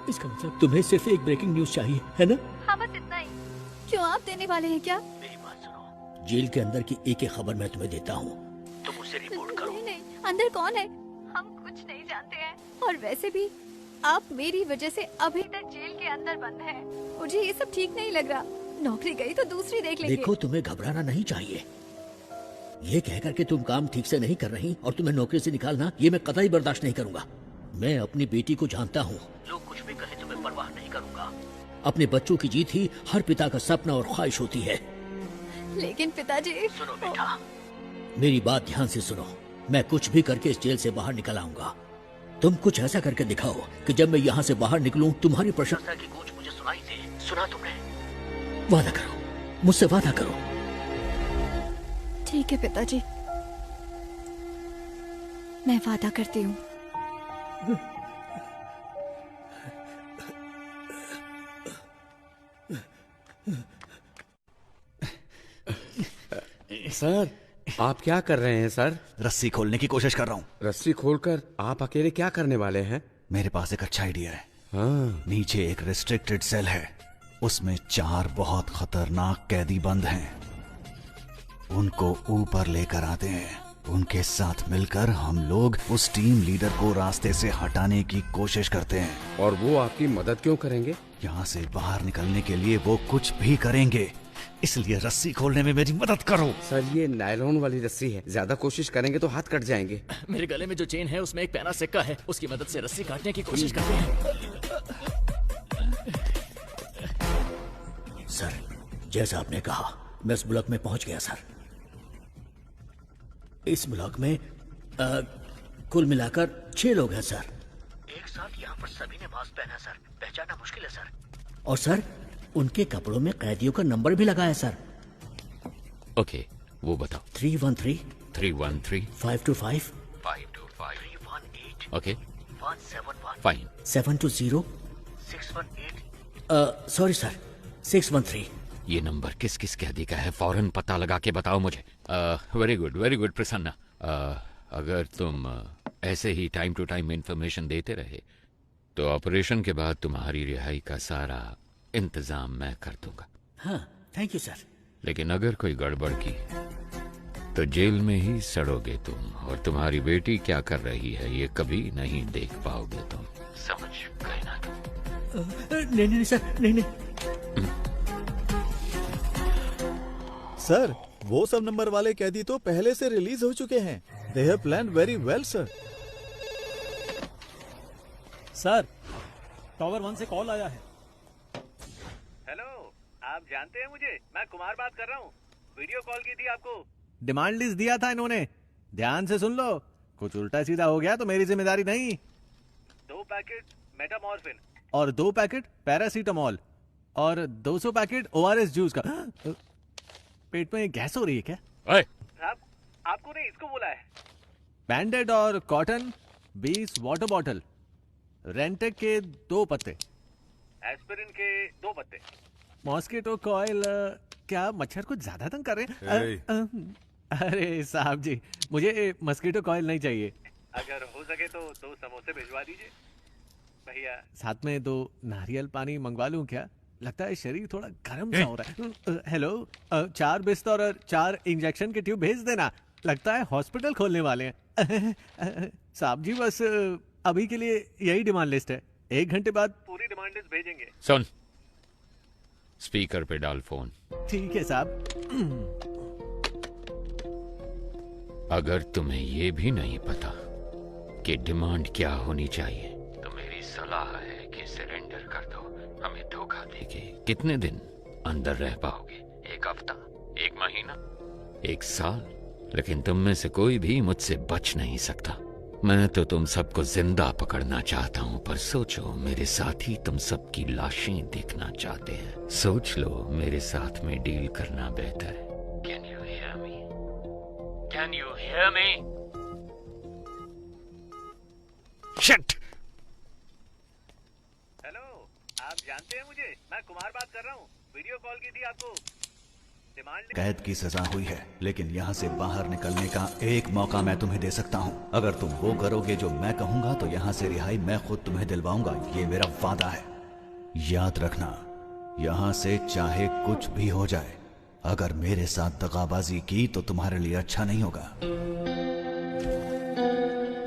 इसका मतलब तुम्हें सिर्फ एक ब्रेकिंग न्यूज चाहिए, है ना? हाँ, बस इतना ही। क्यों, आप देने वाले हैं क्या? जेल के अंदर की एक एक खबर मैं तुम्हें देता हूँ, तुम मुझसे रिपोर्ट करो। नहीं, अंदर कौन है? हम कुछ नहीं जानते हैं। और वैसे भी आप मेरी वजह से अभी तक जेल के अंदर बंद हैं। मुझे ये सब ठीक नहीं लग रहा। नौकरी गई तो दूसरी देख लेंगे। देखो, तुम्हें घबराना नहीं चाहिए। ये कहकर के तुम काम ठीक से नहीं कर रही और तुम्हें नौकरी से निकालना, ये मैं कतई बर्दाश्त नहीं करूंगा। मैं अपनी बेटी को जानता हूँ। लोग कुछ भी कहे तुम्हें परवाह नहीं करूंगा। अपने बच्चों की जीत ही हर पिता का सपना और ख्वाहिश होती है। लेकिन पिताजी, सुनो बेटा, मेरी बात ध्यान से सुनो। मैं कुछ भी करके इस जेल से बाहर निकल आऊंगा। तुम कुछ ऐसा करके दिखाओ कि जब मैं यहाँ से बाहर निकलूं, तुम्हारी प्रशंसा की गूंज मुझे सुनाई दे। सुना तुमने? वादा करो, मुझसे वादा करो। ठीक है पिताजी, मैं वादा करती हूँ। सर, आप क्या कर रहे हैं सर? रस्सी खोलने की कोशिश कर रहा हूँ। रस्सी खोलकर आप अकेले क्या करने वाले हैं? मेरे पास एक अच्छा आइडिया है। हाँ। नीचे एक रिस्ट्रिक्टेड सेल है, उसमें 4 बहुत खतरनाक कैदी बंद हैं। उनको ऊपर लेकर आते हैं। उनके साथ मिलकर हम लोग उस टीम लीडर को रास्ते से हटाने की कोशिश करते हैं। और वो आपकी मदद क्यों करेंगे? यहाँ से बाहर निकलने के लिए वो कुछ भी करेंगे, इसलिए रस्सी खोलने में मेरी मदद करो। सर, ये नायलॉन वाली रस्सी है, ज्यादा कोशिश करेंगे तो हाथ कट जाएंगे। मेरे गले में जो चेन है उसमें एक पैना सिक्का है, उसकी मदद से रस्सी काटने की कोशिश करते हैं। सर, जैसा आपने कहा, मैं इस ब्लॉक में पहुंच गया सर। इस ब्लॉक में कुल मिलाकर 6 लोग हैं सर। एक साथ यहाँ पर सभी ने मास्क पहना सर, पहचानना मुश्किल है सर। और सर, उनके कपड़ों में कैदियों का नंबर भी लगा है सर। ओके, वो बताओ। 313 313 525 525 318 ओके 171 फाइन 720 618 सॉरी सर 613। ये नंबर किस किस कैदी का है? फौरन पता लगा के बताओ मुझे। Very good Prasanna. अगर तुम ऐसे ही टाइम टू टाइम इंफॉर्मेशन देते रहे तो ऑपरेशन के बाद तुम्हारी रिहाई का सारा इंतजाम मैं कर दूंगा। हाँ, थैंक यू सर। लेकिन अगर कोई गड़बड़ की तो जेल में ही सड़ोगे तुम, और तुम्हारी बेटी क्या कर रही है ये कभी नहीं देख पाओगे तुम। समझ गए ना तुम? नहीं सर, नहीं। सर, वो सब नंबर वाले कैदी तो पहले से रिलीज हो चुके हैं। They have planned very well sir. Sir, tower 1 से कॉल आया है। हेलो, आप जानते हैं मुझे? मैं कुमार बात कर रहा हूँ। वीडियो कॉल की थी आपको। डिमांड लिस्ट दिया था इन्होंने, ध्यान से सुन लो। कुछ उल्टा सीधा हो गया तो मेरी जिम्मेदारी नहीं। 2 पैकेट मेटामॉर्फिन और 2 पैकेट पैरासीटामोल और 200 पैकेट ORS जूस का। पेट में गैस हो रही है क्या? साहब, आपको नहीं, इसको बोला है। बैंडेड और कॉटन 20 वाटर बॉटल, रेंटेक के 2 पत्ते, एस्पिरिन के 2 पत्ते, मॉस्किटो कॉइल। क्या मच्छर कुछ ज्यादा तंग कर रहे हैं? अरे साहब जी, मुझे मस्कीटो कॉइल नहीं चाहिए। अगर हो सके तो 2 समोसे भिजवा दीजिए भैया। साथ में 2 नारियल पानी मंगवा लूं क्या? लगता है शरीर थोड़ा गर्म सा हो रहा है। हेलो, 4 बिस्तर और 4 इंजेक्शन के ट्यूब भेज देना। लगता है हॉस्पिटल खोलने वाले हैं। साहब जी, बस अभी के लिए यही डिमांड लिस्ट है। 1 घंटे बाद पूरी डिमांड लिस्ट भेजेंगे। सुन, स्पीकर पे डाल फोन। ठीक है साहब। अगर तुम्हें ये भी नहीं पता कि डिमांड क्या होनी चाहिए तो मेरी सलाह है कि सरेंडर कर दो। हमें धोखा देके कितने दिन अंदर रह पाओगे? 1 हफ्ता, 1 महीना, 1 साल? लेकिन तुम में से कोई भी मुझसे बच नहीं सकता। मैं तो तुम सबको जिंदा पकड़ना चाहता हूं, पर सोचो मेरे साथी तुम सबकी लाशें देखना चाहते हैं। सोच लो, मेरे साथ में डील करना बेहतर है। Can you hear me? Can you hear me? Shit! Hello, आप जानते हैं मुझे? मैं कुमार बात कर रहा हूँ। वीडियो कॉल की थी आपको। कैद की सजा हुई है, लेकिन यहाँ से बाहर निकलने का एक मौका मैं तुम्हें दे सकता हूँ। अगर तुम वो करोगे जो मैं कहूँगा तो यहाँ से रिहाई मैं खुद तुम्हें दिलवाऊंगा। ये मेरा वादा है। याद रखना, यहाँ से चाहे कुछ भी हो जाए, अगर मेरे साथ दगाबाजी की तो तुम्हारे लिए अच्छा नहीं होगा।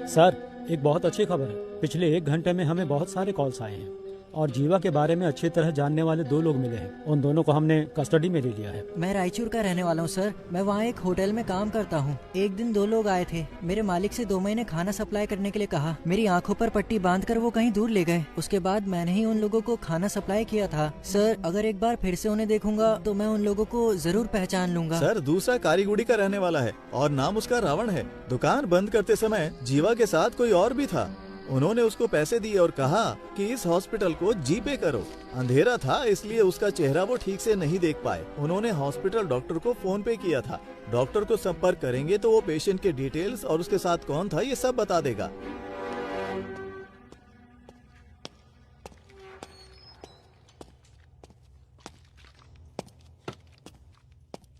सर, एक बहुत अच्छी खबर है। पिछले 1 घंटे में हमें बहुत सारे कॉल्स आए हैं और जीवा के बारे में अच्छी तरह जानने वाले 2 लोग मिले हैं। उन दोनों को हमने कस्टडी में ले लिया है। मैं रायचूर का रहने वाला हूँ सर। मैं वहाँ एक होटल में काम करता हूँ। एक दिन 2 लोग आए थे। मेरे मालिक से 2 महीने खाना सप्लाई करने के लिए कहा। मेरी आंखों पर पट्टी बांधकर वो कहीं दूर ले गए। उसके बाद मैंने ही उन लोगों को खाना सप्लाई किया था। सर, अगर एक बार फिर से उन्हें देखूंगा तो मैं उन लोगों को जरूर पहचान लूंगा। सर, दूसरा कारीगुड़ी का रहने वाला है और नाम उसका रावण है। दुकान बंद करते समय जीवा के साथ कोई और भी था। उन्होंने उसको पैसे दिए और कहा कि इस हॉस्पिटल को जीपे करो। अंधेरा था इसलिए उसका चेहरा वो ठीक से नहीं देख पाए। उन्होंने हॉस्पिटल डॉक्टर को फोन पे किया था। डॉक्टर को संपर्क करेंगे तो वो पेशेंट के डिटेल्स और उसके साथ कौन था ये सब बता देगा।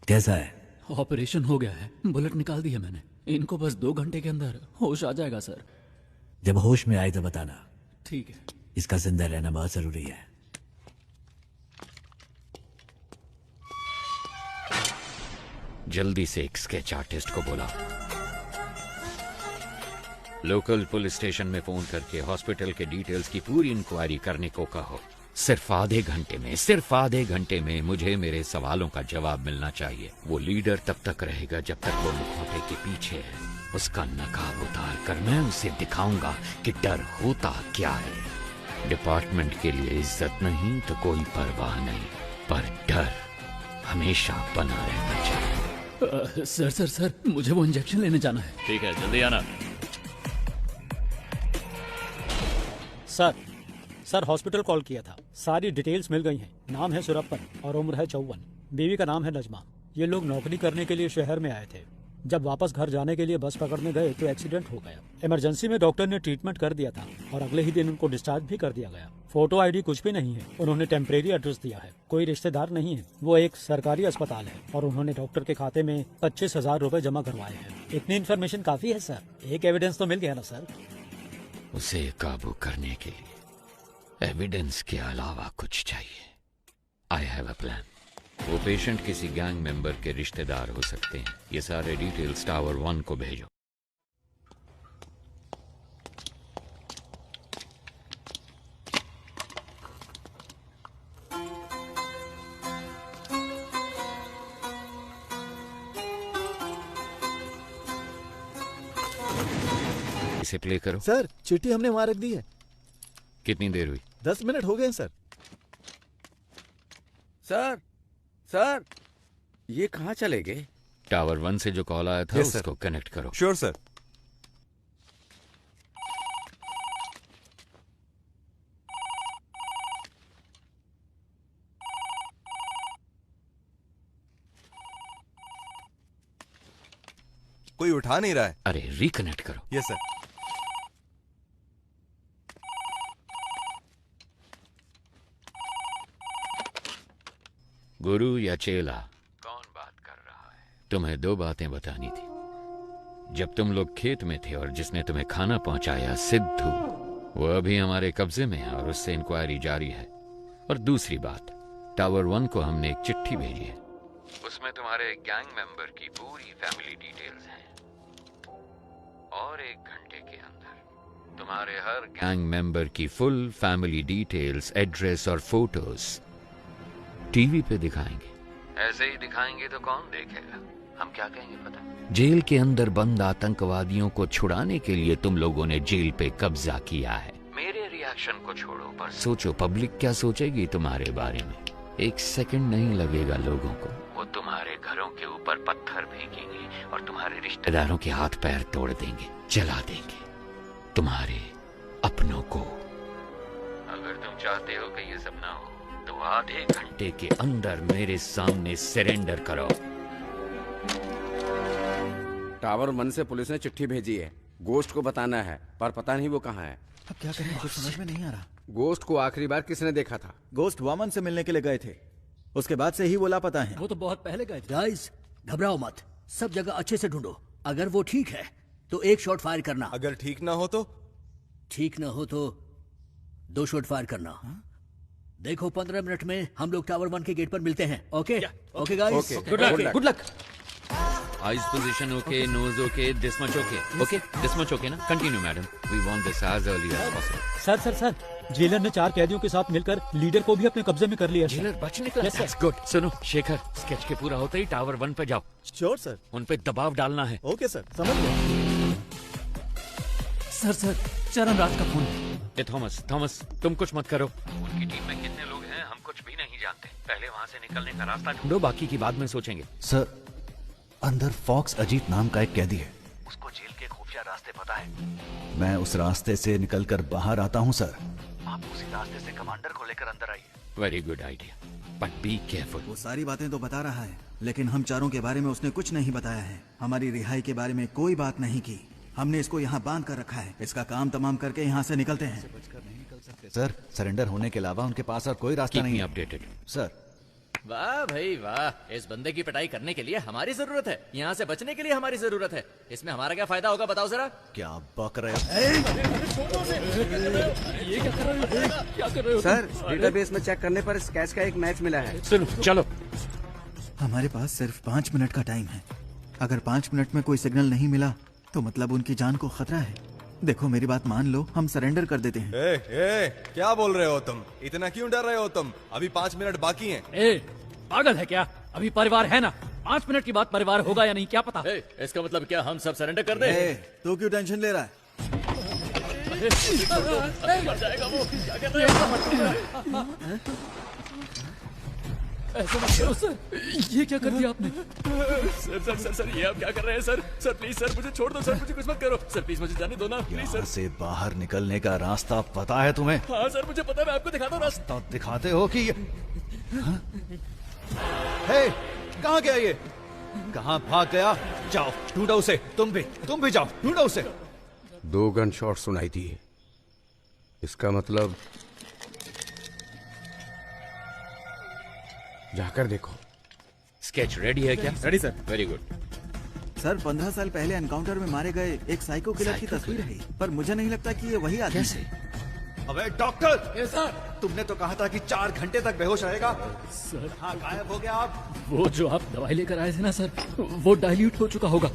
कैसा है? ऑपरेशन हो गया है, बुलेट निकाल दी है मैंने। इनको बस 2 घंटे के अंदर होश आ जाएगा सर। जब होश में आए तो बताना। ठीक है। इसका जिंदा रहना बहुत जरूरी है। जल्दी से एक स्केच आर्टिस्ट को बुला। लोकल पुलिस स्टेशन में फोन करके हॉस्पिटल के डिटेल्स की पूरी इंक्वायरी करने को कहो। सिर्फ आधे घंटे में मुझे मेरे सवालों का जवाब मिलना चाहिए। वो लीडर तब तक रहेगा जब तक वो मुखौटे के पीछे है। उसका नकाब उतार कर मैं उसे दिखाऊंगा कि डर होता क्या है। डिपार्टमेंट के लिए इज्जत नहीं तो कोई परवाह नहीं, पर डर हमेशा बना रहना चाहिए। सर, मुझे वो इंजेक्शन लेने जाना है। ठीक है, जल्दी आना। सर, हॉस्पिटल कॉल किया था। सारी डिटेल्स मिल गई हैं। नाम है सुरप्पन और उम्र है 54। बीवी का नाम है नजमा। ये लोग नौकरी करने के लिए शहर में आए थे। जब वापस घर जाने के लिए बस पकड़ने गए तो एक्सीडेंट हो गया। इमरजेंसी में डॉक्टर ने ट्रीटमेंट कर दिया था और अगले ही दिन उनको डिस्चार्ज भी कर दिया गया। फोटो आईडी कुछ भी नहीं है। उन्होंने टेम्परेरी एड्रेस दिया है। कोई रिश्तेदार नहीं है। वो एक सरकारी अस्पताल है और उन्होंने डॉक्टर के खाते में 25,000 रुपए जमा करवाए हैं। इतनी इन्फॉर्मेशन काफी है सर। एक एविडेंस तो मिल गया ना सर। उसे काबू करने के लिए एविडेंस के अलावा कुछ चाहिए। I have a plan. वो पेशेंट किसी गैंग मेंबर के रिश्तेदार हो सकते हैं। ये सारे डिटेल्स टावर 1 को भेजो। इसे प्ले करो। सर, चिट्ठी हमने वहां रख दी है। कितनी देर हुई? 10 मिनट हो गए सर। सर, ये कहाँ चले गए? टावर 1 से जो कॉल आया था उसको कनेक्ट करो। Sure sir. कोई उठा नहीं रहा है। अरे रिकनेक्ट करो। Yes sir. गुरु या चेला, कौन बात कर रहा है? तुम्हें 2 बातें बतानी थी। जब तुम लोग खेत में थे और जिसने तुम्हें खाना पहुंचाया सिद्धू, वो अभी हमारे कब्जे में है और उससे इंक्वायरी जारी है। और दूसरी बात, टावर 1 को हमने एक चिट्ठी भेजी है। उसमें तुम्हारे गैंग मेंबर की पूरी फैमिली डिटेल्स हैं। और 1 घंटे के अंदर तुम्हारे हर गैंग मेंबर की फुल फैमिली डिटेल्स, एड्रेस और फोटोज टीवी पे दिखाएंगे। ऐसे ही दिखाएंगे तो कौन देखेगा? हम क्या कहेंगे पता? जेल के अंदर बंद आतंकवादियों को छुड़ाने के लिए तुम लोगों ने जेल पे कब्जा किया है। मेरे रिएक्शन को छोड़ो, पर सोचो पब्लिक क्या सोचेगी तुम्हारे बारे में। 1 सेकंड नहीं लगेगा लोगों को। वो तुम्हारे घरों के ऊपर पत्थर फेंकेंगे और तुम्हारे रिश्तेदारों के हाथ पैर तोड़ देंगे, जला देंगे। तुम्हारे अपनों को। अगर तुम चाहते हो कि ये सब ना हो तो आधे घंटे के अंदर मेरे सामने सरेंडर करो। टावर 1 से पुलिस ने चिट्ठी भेजी है, गोश्त को बताना है, पर पता नहीं वो कहाँ है। अब क्या करें, कुछ समझ में नहीं आ रहा। गोश्त को आखिरी बार किसने देखा था? गोश्त वामन से मिलने के लिए गए थे, उसके बाद से ही वो लापता है। वो तो बहुत पहले गए थे। गाइस घबराओ मत, सब जगह अच्छे से ढूंढो। अगर वो ठीक है तो 1 शॉट फायर करना। अगर ठीक ना हो तो? ठीक ना हो तो 2 शॉट फायर करना। देखो 15 मिनट में हम लोग टावर 1 के गेट पर मिलते हैं। Okay okay guys, good luck. Eyes position okay, nose okay, this much okay. Okay this much okay ना? Continue madam, we want this as early as possible. Sir jailer ने 4 कैदियों के साथ मिलकर लीडर को भी अपने कब्जे में कर लिया। जेलर बच निकला। That's good. सुनो शेखर, स्केच के पूरा होते ही टावर 1 पे जाओ। Sure sir. उन पे दबाव डालना है। ओके सर, समझ गया। सर चरण राज का फोन। ए थॉमस तुम कुछ मत करो। उनकी टीम में कितने लोग हैं हम कुछ भी नहीं जानते। पहले वहाँ से निकलने का रास्ता ढूंढो, बाकी की बाद में सोचेंगे। सर अंदर फॉक्स अजीत नाम का एक कैदी है, उसको जेल के खुफिया रास्ते पता है। मैं उस रास्ते से निकलकर बाहर आता हूँ सर। आप उसी रास्ते से कमांडर को लेकर अंदर आइए। Very good idea, but be careful. वो सारी बातें तो बता रहा है, लेकिन हम चारों के बारे में उसने कुछ नहीं बताया है। हमारी रिहाई के बारे में कोई बात नहीं की। हमने इसको यहाँ बांध कर रखा है। इसका काम तमाम करके यहाँ से निकलते हैं। सर सरेंडर होने के अलावा उनके पास और कोई रास्ता नहीं है। Updated sir. वाह भाई वाह, इस बंदे की पिटाई करने के लिए हमारी जरूरत है, यहाँ से बचने के लिए हमारी जरूरत है। इसमें हमारा क्या फायदा होगा बताओ जरा। क्या बक रहे हो? ये क्या कर रहे हो? सर डेटाबेस में चेक करने पर स्केच का एक मैच मिला है। सुनो चलो। हमारे पास सिर्फ 5 मिनट का टाइम है। अगर 5 मिनट में कोई सिग्नल नहीं मिला तो मतलब उनकी जान को खतरा है। देखो मेरी बात मान लो, हम सरेंडर कर देते हैं। क्या बोल रहे हो तुम? इतना क्यों डर रहे हो तुम? अभी 5 मिनट बाकी हैं। पागल है क्या? अभी परिवार है ना, 5 मिनट की बात परिवार होगा या नहीं क्या पता। इसका मतलब क्या हम सब सरेंडर कर दें? तू क्यों टेंशन ले रहा है? मर जाएगा वो। क्या कर रहे हो? ऐसा मत करो सर, ये क्या कर दिया आपने? सर ये आप क्या कर रहे हैं सर? सर प्लीज सर मुझे छोड़ दो सर, मुझे कुछ मत करो सर, प्लीज मुझे जाने दो ना प्लीज सर। से बाहर निकलने का रास्ता पता है तुम्हें? हाँ सर मुझे पता है, मैं आपको दिखाता हूँ रास्ता। दिखाते हो कि हे, कहाँ गया ये? कहाँ भाग गया? जाओ ढूंढो उसे। तुम भी जाओ ढूंढो उसे। 2 गन शॉट सुनाई दी। इसका मतलब जाकर देखो। स्केच रेडी है क्या? Ready sir. Very good. Sir 15 साल पहले एनकाउंटर में मारे गए एक साइको किलर की तस्वीर है, पर मुझे नहीं लगता कि ये वही आदमी है। अबे डॉक्टर, सर तुमने तो कहा था कि 4 घंटे तक बेहोश रहेगा। सर हाँ गायब हो गया आप। वो जो आप दवाई लेकर आए थे ना सर, वो डाइल्यूट हो चुका होगा।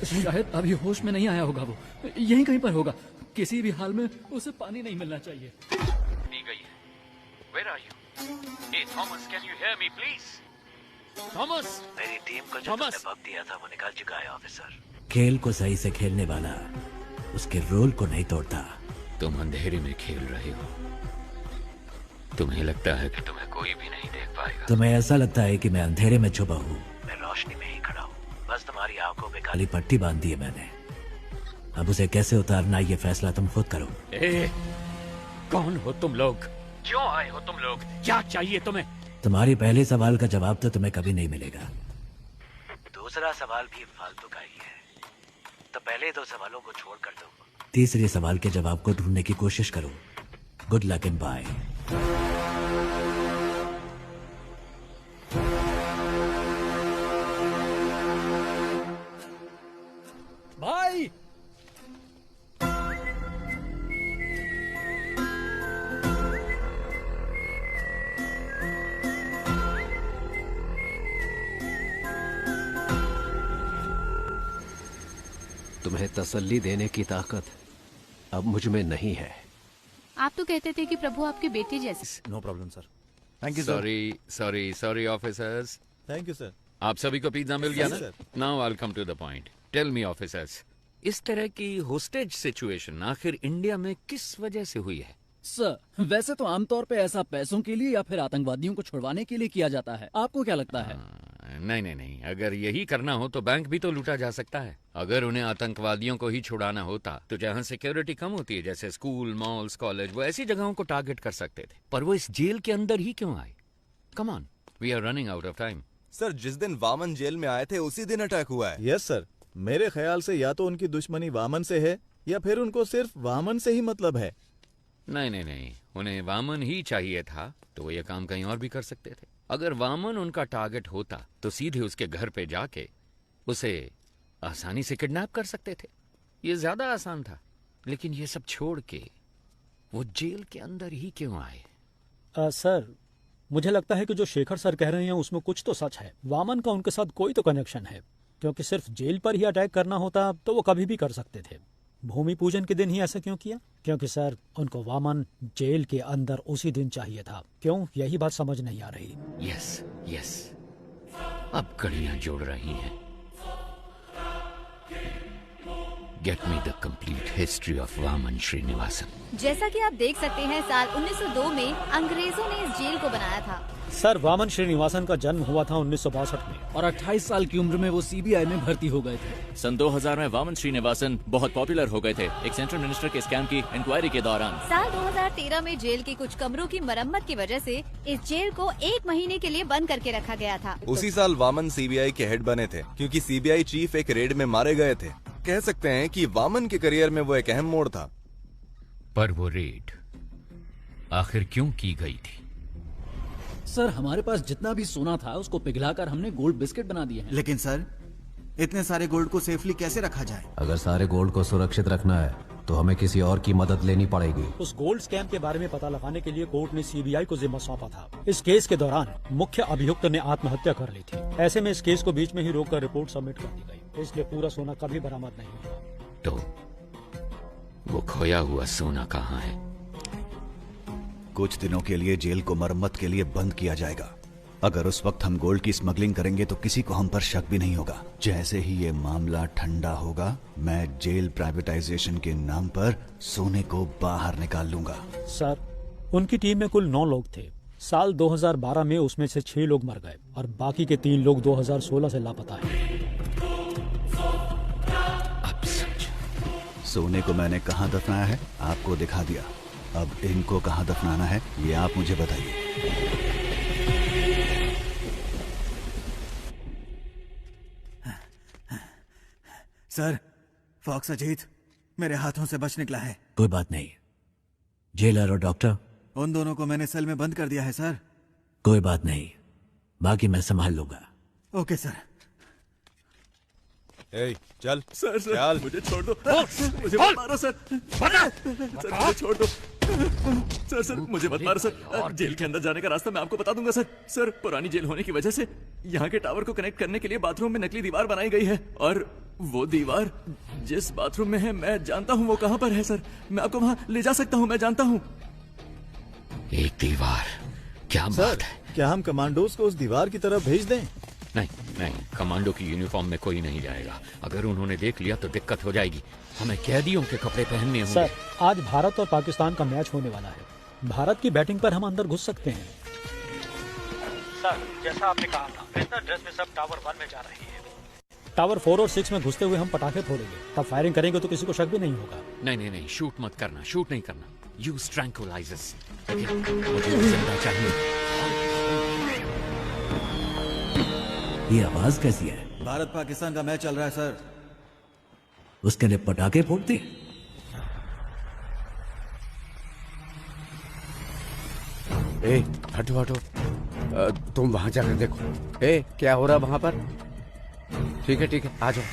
शायद अभी होश में नहीं आया होगा। वो यहीं कहीं पर होगा। किसी भी हाल में उसे पानी नहीं मिलना चाहिए। दी गई है। Where are you? Hey Thomas, can you hear me please? Thomas! मेरी टीम को जो तुमने वक्त दिया था वो निकल चुका है ऑफिसर। खेल को सही से खेलने वाला उसके रोल को नहीं तोड़ता। तुम अंधेरे में खेल रहे हो। तुम्हें लगता है कि तुम्हें कोई भी नहीं देख पाएगा। तुम्हें ऐसा लगता है कि मैं अंधेरे में छुपा हूँ। मैं रोशनी में ही खड़ा हूँ, बस तुम्हारी आंखों पे काली पट्टी बांध दी है मैंने। अब उसे कैसे उतारना ये फैसला तुम खुद करो। कौन हो तुम लोग? क्यों आए हो तुम लोग? क्या चाहिए तुम्हें? तुम्हारी पहले सवाल का जवाब तो तुम्हें कभी नहीं मिलेगा। दूसरा सवाल भी फालतू का ही है, तो पहले 2 सवालों को छोड़ कर दो। तीसरे सवाल के जवाब को ढूंढने की कोशिश करो। Good luck and bye. भाई तुम्हें तसल्ली देने की ताकत अब मुझ में नहीं है। आप तो कहते थे कि प्रभु आपके बेटे जैसे। No problem sir. Thank you sorry officers. Thank you sir. आप सभी को पिज्जा मिल गया ना? Sir. Now I will come to the point. Tell me officers, इस तरह की होस्टेज सिचुएशन आखिर इंडिया में किस वजह से हुई है? सर वैसे तो आमतौर पे ऐसा पैसों के लिए या फिर आतंकवादियों को छुड़वाने के लिए किया जाता है। आपको क्या लगता है? नहीं नहीं नहीं, अगर यही करना हो तो बैंक भी तो लूटा जा सकता है। अगर उन्हें आतंकवादियों को ही छुड़ाना होता तो जहाँ सिक्योरिटी कम होती है, जैसे स्कूल, मॉल्स, कॉलेज, वो ऐसी जगहों को टारगेट कर सकते थे। पर वो इस जेल के अंदर ही क्यों आए? Come on, we are running out of time. Sir, जिस दिन वामन जेल में आए थे उसी दिन अटैक हुआ है। यस सर, मेरे ख्याल से या तो उनकी दुश्मनी वामन से है या फिर उनको सिर्फ वामन से ही मतलब है। नहीं नहीं नहीं, उन्हें वामन ही चाहिए था तो वो ये काम कहीं और भी कर सकते थे। अगर वामन उनका टारगेट होता तो सीधे उसके घर पे जाके उसे आसानी से किडनैप कर सकते थे। ये ज्यादा आसान था। लेकिन ये सब छोड़ के वो जेल के अंदर ही क्यों आए? सर, मुझे लगता है कि जो शेखर सर कह रहे हैं उसमें कुछ तो सच है। वामन का उनके साथ कोई तो कनेक्शन है, क्योंकि सिर्फ जेल पर ही अटैक करना होता तो वो कभी भी कर सकते थे। भूमि पूजन के दिन ही ऐसा क्यों किया? क्योंकि सर, उनको वामन जेल के अंदर उसी दिन चाहिए था। क्यों? यही बात समझ नहीं आ रही। यस यस, अब कड़ियां जोड़ रही हैं। Get me the complete history of Vaman Srinivasan. जैसा कि आप देख सकते हैं, साल 1902 में अंग्रेजों ने इस जेल को बनाया था। सर, वामन श्रीनिवासन का जन्म हुआ था 1962 में और 28 साल की उम्र में वो सीबीआई में भर्ती हो गए थे। सन 2000 में वामन श्रीनिवासन बहुत पॉपुलर हो गए थे एक सेंट्रल मिनिस्टर के स्कैम की इंक्वायरी के दौरान। साल 2013 में जेल के कुछ कमरों की मरम्मत की वजह से इस जेल को 1 महीने के लिए बंद करके रखा गया था। उसी साल वामन सीबीआई के हेड बने थे, क्योंकि सीबीआई चीफ एक रेड में मारे गए थे। कह सकते हैं कि वामन के करियर में वो एक अहम मोड़ था। पर वो रेड आखिर क्यों की गई थी? सर, हमारे पास जितना भी सोना था उसको पिघलाकर हमने गोल्ड बिस्किट बना दिए हैं। लेकिन सर, इतने सारे गोल्ड को सेफली कैसे रखा जाए? अगर सारे गोल्ड को सुरक्षित रखना है तो हमें किसी और की मदद लेनी पड़ेगी। उस गोल्ड स्कैम के बारे में पता लगाने के लिए कोर्ट ने सीबीआई को जिम्मा सौंपा था। इस केस के दौरान मुख्य अभियुक्त ने आत्महत्या कर ली थी। ऐसे में इस केस को बीच में ही रोककर रिपोर्ट सबमिट कर दी गई, इसलिए पूरा सोना कभी बरामद नहीं हुआ। तो वो खोया हुआ सोना कहाँ है? कुछ दिनों के लिए जेल को मरम्मत के लिए बंद किया जाएगा। अगर उस वक्त हम गोल्ड की स्मगलिंग करेंगे तो किसी को हम पर शक भी नहीं होगा। जैसे ही ये मामला ठंडा होगा, मैं जेल प्राइवेटाइजेशन के नाम पर सोने को बाहर निकाल लूंगा। सर, उनकी टीम में कुल 9 लोग थे। साल 2012 में उसमें से 6 लोग मर गए और बाकी के 3 लोग 2016 से लापता हैं। सोने को मैंने कहाँ दफनाया है आपको दिखा दिया। अब इनको कहाँ दफनाना है ये आप मुझे बताइए। सर, फॉक्स अजीत मेरे हाथों से बच निकला है। कोई बात नहीं, जेलर और डॉक्टर उन दोनों को मैंने सेल में बंद कर दिया है सर। कोई बात नहीं, बाकी मैं संभाल लूंगा। Okay sir. ए, चल सर चल। मुझे छोड़ दो। मुझे मत मारो सर। सर मुझे छोड़ दो। सर मुझे मत मारो सर। जेल के अंदर जाने का रास्ता मैं आपको बता दूंगा सर। सर, पुरानी जेल होने की वजह से यहाँ के टावर को कनेक्ट करने के लिए बाथरूम में नकली दीवार बनाई गई है, और वो दीवार जिस बाथरूम में है मैं जानता हूँ वो कहाँ पर है सर। मैं आपको वहाँ ले जा सकता हूँ, मैं जानता हूँ। एक दीवार, क्या बात है? क्या हम कमांडोज को उस दीवार की तरफ भेज दें? नहीं नहीं, कमांडो की यूनिफॉर्म में कोई नहीं जाएगा। अगर उन्होंने देख लिया तो दिक्कत हो जाएगी। हमें कैदियों के कपड़े पहनने होंगे। सर, आज भारत और पाकिस्तान का मैच होने वाला है। भारत की बैटिंग पर हम अंदर घुस सकते हैं। सर, जैसा आपने कहा था, प्रिजनर ड्रेस में सब टावर 1 में जा रहे हैं। टावर 4 और 6 में घुसते हुए हम पटाखे फोड़ेंगे, तब फायरिंग करेंगे तो किसी को शक भी नहीं होगा। नहीं नहीं नहीं, शूट मत करना, शूट नहीं करना। Use tranquillisers. मुझे जिंदा चाहिए। ये आवाज कैसी है? भारत पाकिस्तान का मैच चल रहा है सर। उसके लिए पटाखे फोड़ते? ए, हटो हटो। तुम वहां जाकर देखो। ए, क्या हो रहा वहां पर? ठीक है, आ जाओ।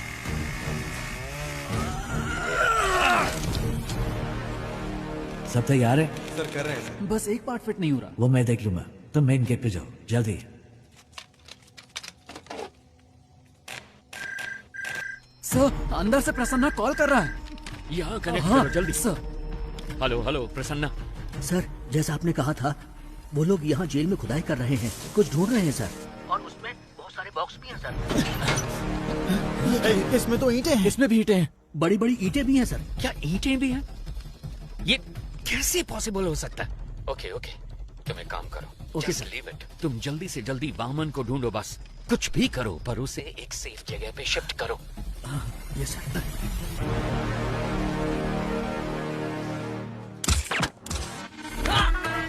सब तैयार है? सर, कर रहे हैं सर। बस एक पार्ट फिट नहीं हो रहा। वो मैं देख लूंगा, तुम मेन गेट पे जाओ जल्दी। सर, अंदर से प्रसन्ना कॉल कर रहा है। यहाँ कनेक्ट करो जल्दी। सर। हेलो प्रसन्ना। सर, जैसा आपने कहा था, वो लोग यहाँ जेल में खुदाई कर रहे हैं, कुछ ढूंढ रहे हैं सर। और उसमें बहुत सारे बॉक्स भी हैं सर। इसमें तो ईंटें हैं। इसमें भी ईंटें हैं। बड़ी बड़ी ईंटें भी हैं सर। क्या ईंटें भी हैं? ये कैसे पॉसिबल हो सकता है? ओके, तुम एक काम करो, ओके जस्ट लीव इट। तुम जल्दी से जल्दी वामन को ढूंढो बस। कुछ भी करो पर उसे एक सेफ जगह पे शिफ्ट करो। ये सर।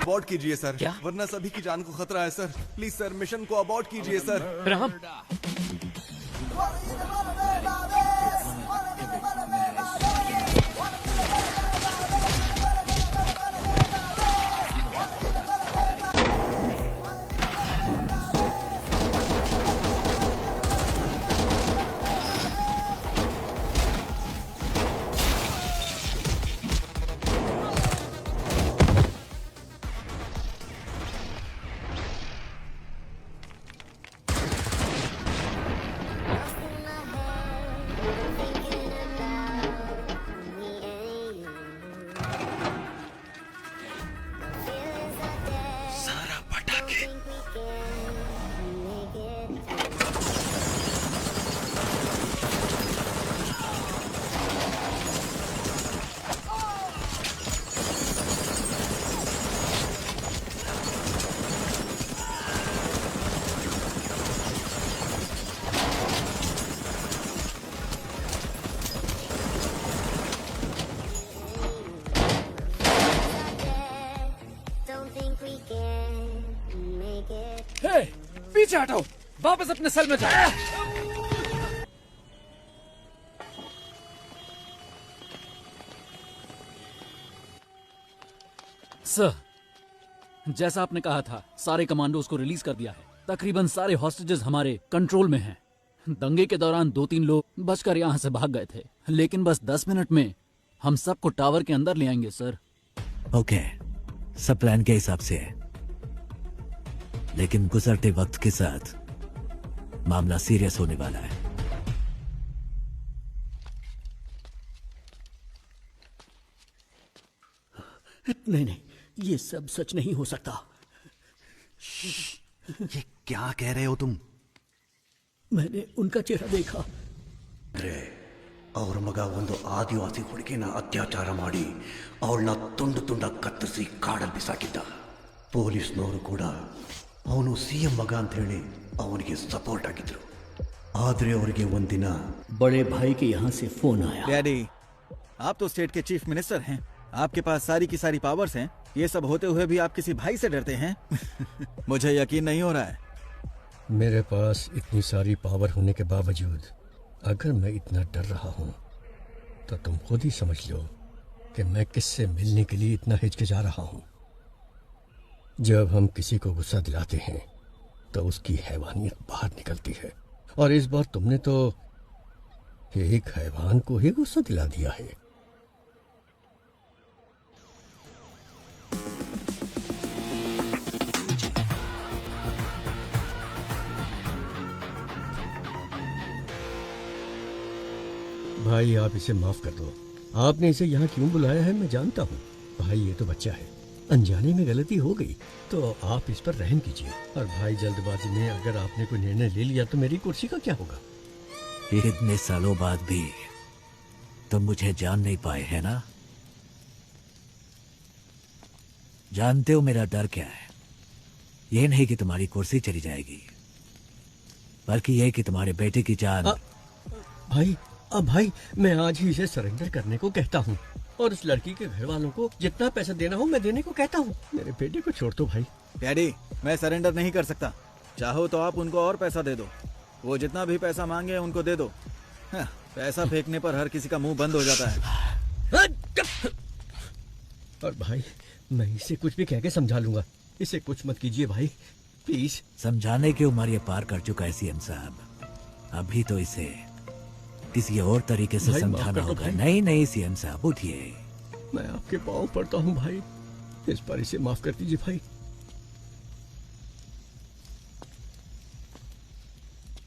अबॉर्ट कीजिए सर, वरना सभी की जान को खतरा है सर। प्लीज सर, मिशन को अबॉर्ट कीजिए सर। राम, पीछे हटो, वापस अपने सेल में जाओ। सर, जैसा आपने कहा था, सारे कमांडोज को रिलीज कर दिया है। तकरीबन सारे हॉस्टेजेस हमारे कंट्रोल में हैं। दंगे के दौरान 2-3 लोग बचकर यहाँ से भाग गए थे, लेकिन बस 10 मिनट में हम सबको टावर के अंदर ले आएंगे सर। ओके, सब प्लान के हिसाब से है, लेकिन गुजरते वक्त के साथ मामला सीरियस होने वाला है। नहीं नहीं, ये सब सच नहीं हो सकता। ये क्या कह रहे हो तुम? मैंने उनका चेहरा देखा। ಅವ್ರ ಮಗ ಒಂದು ಆದಿವಾಸಿ ಹುಡುಗಿನ ಅತ್ಯಾಚಾರ ಮಾಡಿ ಅವಳನ್ನ ತುಂಡು ತುಂಡ ಕತ್ತರಿಸಿ ಕಾಡಲ್ಲಿ ಬಿಸಾಕಿದ್ದ. ಪೊಲೀಸ್ನವರು ಕೂಡ ಅವನು ಸಿಎಂ ಮಗ ಅಂತ ಹೇಳಿ ಅವನಿಗೆ ಸಪೋರ್ಟ್ ಆಗಿದ್ರು. ಆದ್ರೆ ಅವರಿಗೆ ಒಂದಿನ बड़े भाई के यहाँ से फोन आया। डैडी, आप तो स्टेट के चीफ मिनिस्टर हैं, आपके पास सारी की सारी पावर्स हैं। ये सब होते हुए भी आप किसी भाई से डरते हैं? मुझे यकीन नहीं हो रहा है। मेरे पास इतनी सारी पावर होने के बावजूद अगर मैं इतना डर रहा हूं तो तुम खुद ही समझ लो कि मैं किससे मिलने के लिए इतना हिचकिचा रहा हूं। जब हम किसी को गुस्सा दिलाते हैं तो उसकी हैवानियत बाहर निकलती है, और इस बार तुमने तो एक हैवान को ही गुस्सा दिला दिया है। भाई आप इसे माफ कर दो। आपने इसे यहाँ क्यों बुलाया है मैं जानता हूँ। भाई ये तो बच्चा है, अनजाने में गलती हो गई तो आप इस पर रहम कीजिए। और भाई जल्दबाजी में अगर आपने कोई निर्णय ले लिया तो मेरी कुर्सी का क्या होगा? इतने सालों बाद भी तुम मुझे जान नहीं पाए है ना? जानते हो मेरा डर क्या है? ये नहीं कि तुम्हारी कुर्सी चली जाएगी, बल्कि यह कि तुम्हारे बेटे की जान। भाई अब भाई मैं आज ही इसे सरेंडर करने को कहता हूँ, और उस लड़की के घर वालों को जितना पैसा देना हो मैं देने को कहता हूँ। मेरे बेटे को छोड़ दो भाई। डैडी, मैं सरेंडर नहीं कर सकता। चाहो तो आप उनको और पैसा दे दो, वो जितना भी पैसा मांगे उनको दे दो। हाँ, पैसा फेंकने पर हर किसी का मुंह बंद हो जाता है। और भाई मैं इसे कुछ भी कह के समझा लूंगा, इसे कुछ मत कीजिए भाई प्लीज। समझाने की उम्र ये पार कर चुका है सीएम साहब, अभी तो इसे किसी और तरीके से समझाना होगा। नहीं नहीं सीएम साहब उठिए, मैं आपके पाँव पड़ता हूँ भाई, इस बार इसे माफ कर दीजिए भाई।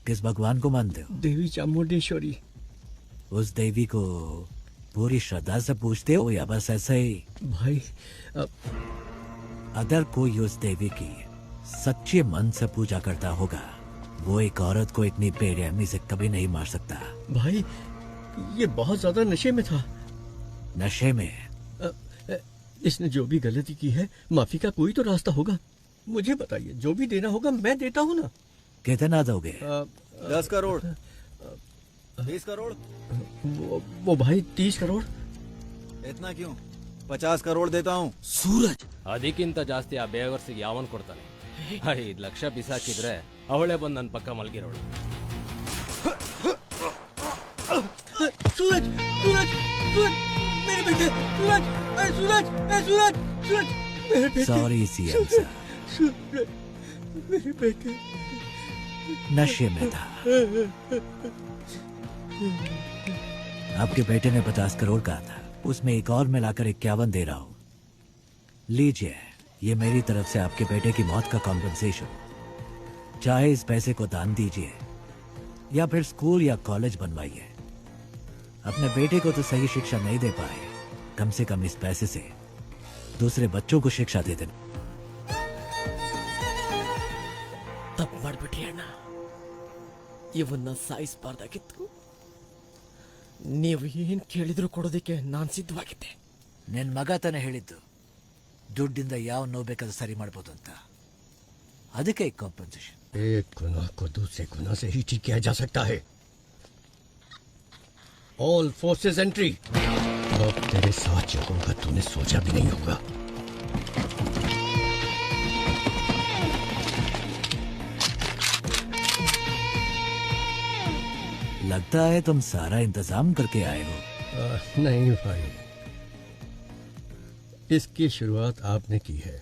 किस भगवान को मानते हो? देवी चामुंडेश्वरी। उस देवी को पूरी श्रद्धा से पूछते हो या बस ऐसे ही? भाई अगर कोई उस देवी की सच्चे मन से पूजा करता होगा, वो एक औरत को इतनी बेरहमी से कभी नहीं मार सकता। भाई ये बहुत ज्यादा नशे में था। नशे में? इसने जो भी गलती की है, माफी का कोई तो रास्ता होगा। मुझे बताइए, जो भी देना होगा मैं देता हूँ ना। कितना दोगे? 10 करोड़, 20 करोड़। वो भाई 30 करोड़। इतना क्यों? 50 करोड़ देता हूँ। सूरज, ಅದಕ್ಕಿಂತ ಜಾಸ್ತಿ ಆ ಬೇವರ್ಸಿಗೆ ಯಾವನ್ ಕೊಡ್ತಾನೆ? 5 ಲಕ್ಷ ಬಿಸಾಕಿದ್ರೆ ಅವಳೇ ಬಂದು ನನ್ನ ಪಕ್ಕ ಮಲಗಿರೋಳು. सूरज, सूरज, सूरज, मेरे बेटे, सूरज, सूरज, सूरज, सूरज, मेरे बेटे। सॉरी सीएम सर, सूरज, मेरे बेटे नशे में था। आपके बेटे ने 50 करोड़ कहा था, उसमें एक और मिलाकर 51 दे रहा हूं। लीजिए, ये मेरी तरफ से आपके बेटे की मौत का कॉम्पेंसेशन। चाहे इस पैसे को दान दीजिए या फिर स्कूल या कॉलेज बनवाइए। अपने बेटे को तो सही शिक्षा नहीं दे पाए, कम से कम इस पैसे से दूसरे बच्चों को शिक्षा दे देना। ತಪ್ಪು ಮಾಡ್ಬಿಟ್ರಿ ಅಣ್ಣ. ಇವನ್ನ ಸಾಯಿಸಬಾರ್ದಾಗಿತ್ತು. ನೀವು ಏನ್ ಕೇಳಿದ್ರು ಕೊಡೋದಕ್ಕೆ ನಾನು ಸಿದ್ಧವಾಗಿದ್ದೆ. ನಿನ್ ಮಗ ತಾನೇ ಹೇಳಿದ್ದು ದುಡ್ಡಿಂದ ಯಾವ ನೋವು ಬೇಕಾದ್ರೂ ಸರಿ ಮಾಡ್ಬೋದು ಅಂತ. ಅದಕ್ಕೆ ಕಾಂಪನ್ಸೇಷನ್. एक गुनाह को दूसरे गुनाह से ही ठीक किया जा सकता है। All forces entry. अब तेरे साथ जो होगा तूने सोचा भी नहीं होगा। लगता है तुम सारा इंतजाम करके आए हो। नहीं भाई, इसकी शुरुआत आपने की है।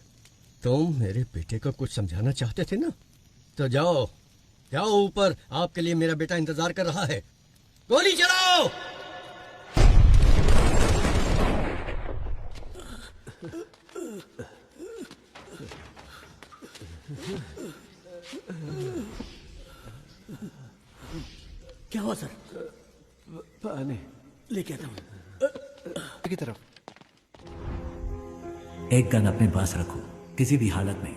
तुम मेरे बेटे को कुछ समझाना चाहते थे ना, तो जाओ जाओ ऊपर, आपके लिए मेरा बेटा इंतजार कर रहा है। गोली चलाओ। क्या हुआ सर? पानी लेके आता हूँ की तरफ। एक गन अपने पास रखो, किसी भी हालत में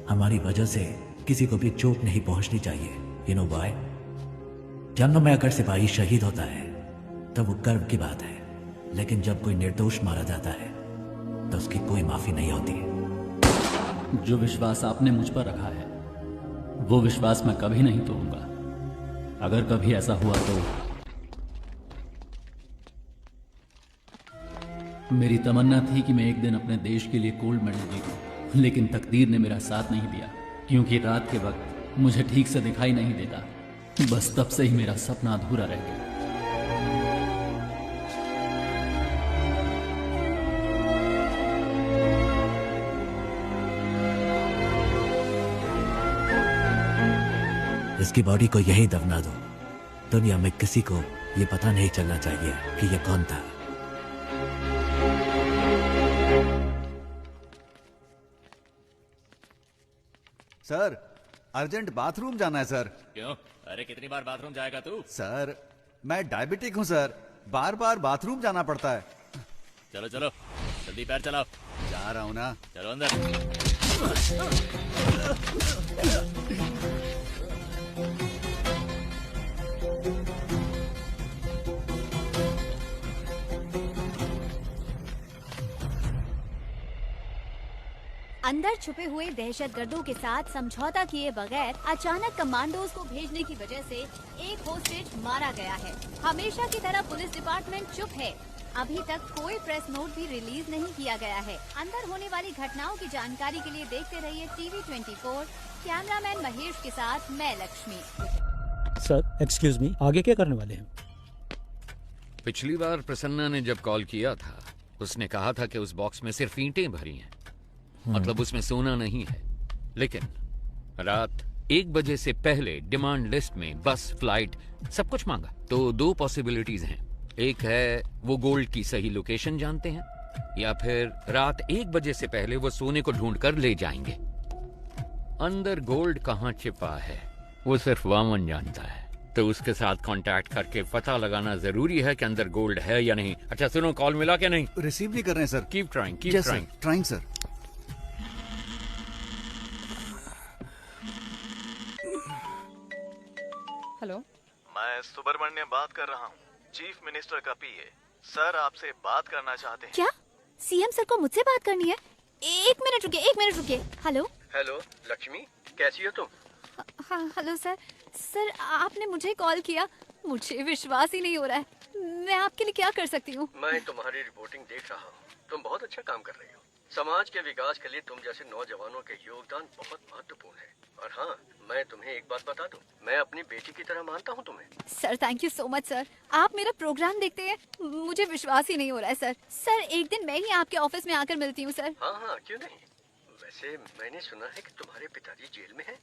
हमारी वजह से किसी को भी चोट नहीं पहुंचनी चाहिए। You know why? जंग में अगर सिपाही शहीद होता है तो वो गर्व की बात है, लेकिन जब कोई निर्दोष मारा जाता है तो उसकी कोई माफी नहीं होती। जो विश्वास आपने मुझ पर रखा है वो विश्वास मैं कभी नहीं तोड़ूंगा। अगर कभी ऐसा हुआ तो मेरी तमन्ना थी कि मैं एक दिन अपने देश के लिए गोल्ड मेडल जीतूं, लेकिन तकदीर ने मेरा साथ नहीं दिया, क्योंकि रात के वक्त मुझे ठीक से दिखाई नहीं देता। बस तब से ही मेरा सपना अधूरा रह गया। इसकी बॉडी को यही दफना दो। दुनिया में किसी को ये पता नहीं चलना चाहिए कि ये कौन था। सर, अर्जेंट बाथरूम जाना है सर। क्यों? अरे कितनी बार बाथरूम जाएगा तू? सर, मैं डायबिटिक हूँ सर, बार बार बाथरूम जाना पड़ता है। चलो चलो जल्दी पैर चलाओ। जा रहा हूँ ना। चलो अंदर। अंदर छुपे हुए दहशतगर्दों के साथ समझौता किए बगैर अचानक कमांडोज को भेजने की वजह से एक होस्टेज मारा गया है। हमेशा की तरह पुलिस डिपार्टमेंट चुप है। अभी तक कोई प्रेस नोट भी रिलीज नहीं किया गया है। अंदर होने वाली घटनाओं की जानकारी के लिए देखते रहिए टीवी 24। कैमरामैन महेश के साथ मैं लक्ष्मी। सर एक्सक्यूज मी, आगे क्या करने वाले हैं? पिछली बार प्रसन्ना ने जब कॉल किया था उसने कहा था कि उस बॉक्स में सिर्फ ईंटें भरी हैं, मतलब उसमें सोना नहीं है। लेकिन रात 1 बजे से पहले डिमांड लिस्ट में बस, फ्लाइट सब कुछ मांगा। तो 2 पॉसिबिलिटीज हैं। एक है वो गोल्ड की सही लोकेशन जानते हैं, या फिर रात 1 बजे से पहले वो सोने को ढूंढ कर ले जाएंगे। अंदर गोल्ड कहाँ छिपा है वो सिर्फ वामन जानता है, तो उसके साथ कांटेक्ट करके पता लगाना जरूरी है कि अंदर गोल्ड है या नहीं। अच्छा सुनो, कॉल मिला क्या? नहीं रिसीव नहीं कर रहे हैं sir. Keep trying, keep trying. Trying sir. Hello, मैं सुब्रमण्यम बात कर रहा हूँ, चीफ मिनिस्टर का पीए। सर आपसे बात करना चाहते हैं। क्या सीएम सर को मुझसे बात करनी है? 1 मिनट रुकिए, 1 मिनट रुकिए। हेलो हेलो लक्ष्मी, कैसी हो तुम? हाँ हेलो सर। सर आपने मुझे कॉल किया, मुझे विश्वास ही नहीं हो रहा है। मैं आपके लिए क्या कर सकती हूँ? मैं तुम्हारी रिपोर्टिंग देख रहा हूँ, तुम बहुत अच्छा काम कर रही हो। समाज के विकास के लिए तुम जैसे नौजवानों के योगदान बहुत महत्वपूर्ण है। और हाँ, मैं तुम्हें एक बात बता दूं, मैं अपनी बेटी की तरह मानता हूँ तुम्हें। Sir thank you so much sir. आप मेरा प्रोग्राम देखते हैं, मुझे विश्वास ही नहीं हो रहा है सर। सर एक दिन मैं ही आपके ऑफिस में आकर मिलती हूँ सर। हाँ हाँ, क्यों नहीं। वैसे मैंने सुना है कि तुम्हारे पिताजी जेल में हैं।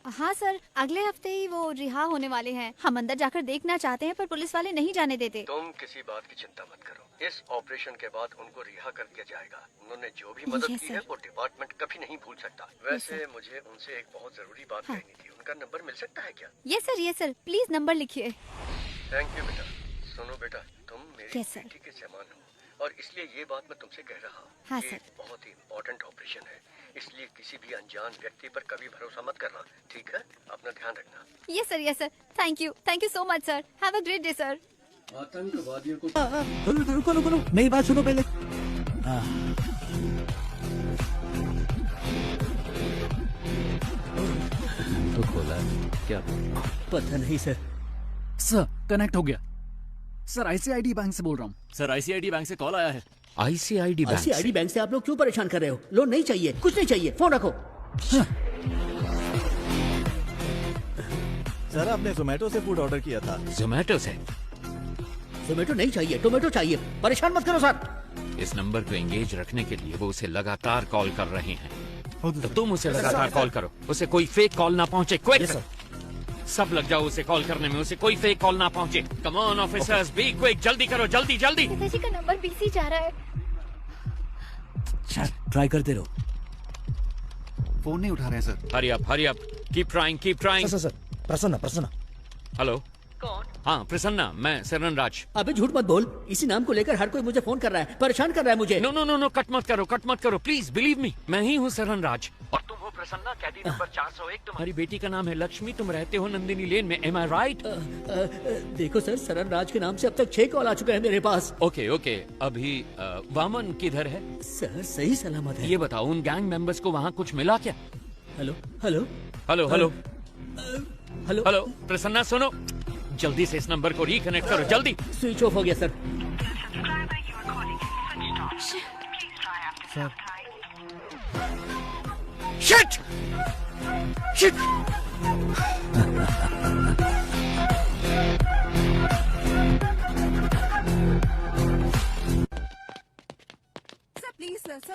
हाँ सर, अगले हफ्ते ही वो रिहा होने वाले हैं। हम अंदर जाकर देखना चाहते हैं पर पुलिस वाले नहीं जाने देते। तुम किसी बात की चिंता मत करो, इस ऑपरेशन के बाद उनको रिहा कर दिया जाएगा। उन्होंने जो भी मदद की है वो डिपार्टमेंट कभी नहीं भूल सकता। वैसे मुझे उनसे एक बहुत जरूरी बात कहनी थी, उनका नंबर मिल सकता है क्या? ये सर प्लीज नंबर लिखिए। थैंक यू बेटा। सुनो बेटा, तुम मेरी बेटी के समान हो और इसलिए ये बात मैं तुमसे कह रहा हूँ। हाँ ये सर। बहुत ही इम्पोर्टेंट ऑपरेशन है, इसलिए किसी भी अनजान व्यक्ति पर कभी भरोसा मत करना, ठीक है? अपना ध्यान रखना। ये sir thank you so much sir. Have a great day sir. आतंकवादियों को रुको, मेरी बात सुनो पहले। तो खोला क्या? पता नहीं सर। सर कनेक्ट हो गया। सर आईसीआईडी बैंक से बोल रहा हूँ। सर आईसीआईडी बैंक से कॉल आया है। आईसीआईडी बैंक से? आईसीआईडी बैंक से आप लोग क्यों परेशान कर रहे हो? लोन नहीं चाहिए, कुछ नहीं चाहिए, फोन रखो। सर आपने जोमेटो से फूड ऑर्डर किया था। जोमेटो से? जोमेटो नहीं चाहिए, टोमेटो चाहिए। परेशान मत करो सर। इस नंबर को एंगेज रखने के लिए वो उसे लगातार कॉल कर रहे हैं, तो तुम उसे लगातार कॉल करो, उसे कोई फेक कॉल ना पहुंचे। क्विक, सब लग जाओ उसे कॉल करने में, उसे कोई फेक कॉल ना पहुंचे। Come on officers, be quick, जल्दी करो, जल्दी जल्दी। पिताजी का नंबर बिजी जा रहा है। ट्राई करते रहो। फोन नहीं उठा रहे sir. Hurry up, keep trying. Sir Prasanna. Hello, कौन? हाँ प्रसन्ना, मैं सरन राज। अबे झूठ मत बोल, इसी नाम को लेकर हर कोई मुझे फोन कर रहा है, परेशान कर रहा है मुझे। नो, कट मत करो प्लीज, बिलीव मी, मैं ही हूँ सरन राज। और तुम हो प्रसन्ना, कैदी नंबर 401। तुम्हारी बेटी का नाम है लक्ष्मी, तुम रहते हो नंदिनी लेन में, एम आई राइट? देखो सर, सरन राज के नाम से अब तक 6 कॉल आ चुके हैं मेरे पास। ओके, अभी वामन किधर है? सर सही सलामत है। ये बताओ, उन गैंग मेंबर्स को वहाँ कुछ मिला क्या? हेलो, प्रसन्ना सुनो, जल्दी से इस नंबर को रिकनेक्ट करो, जल्दी। स्विच ऑफ हो गया सर। शिट!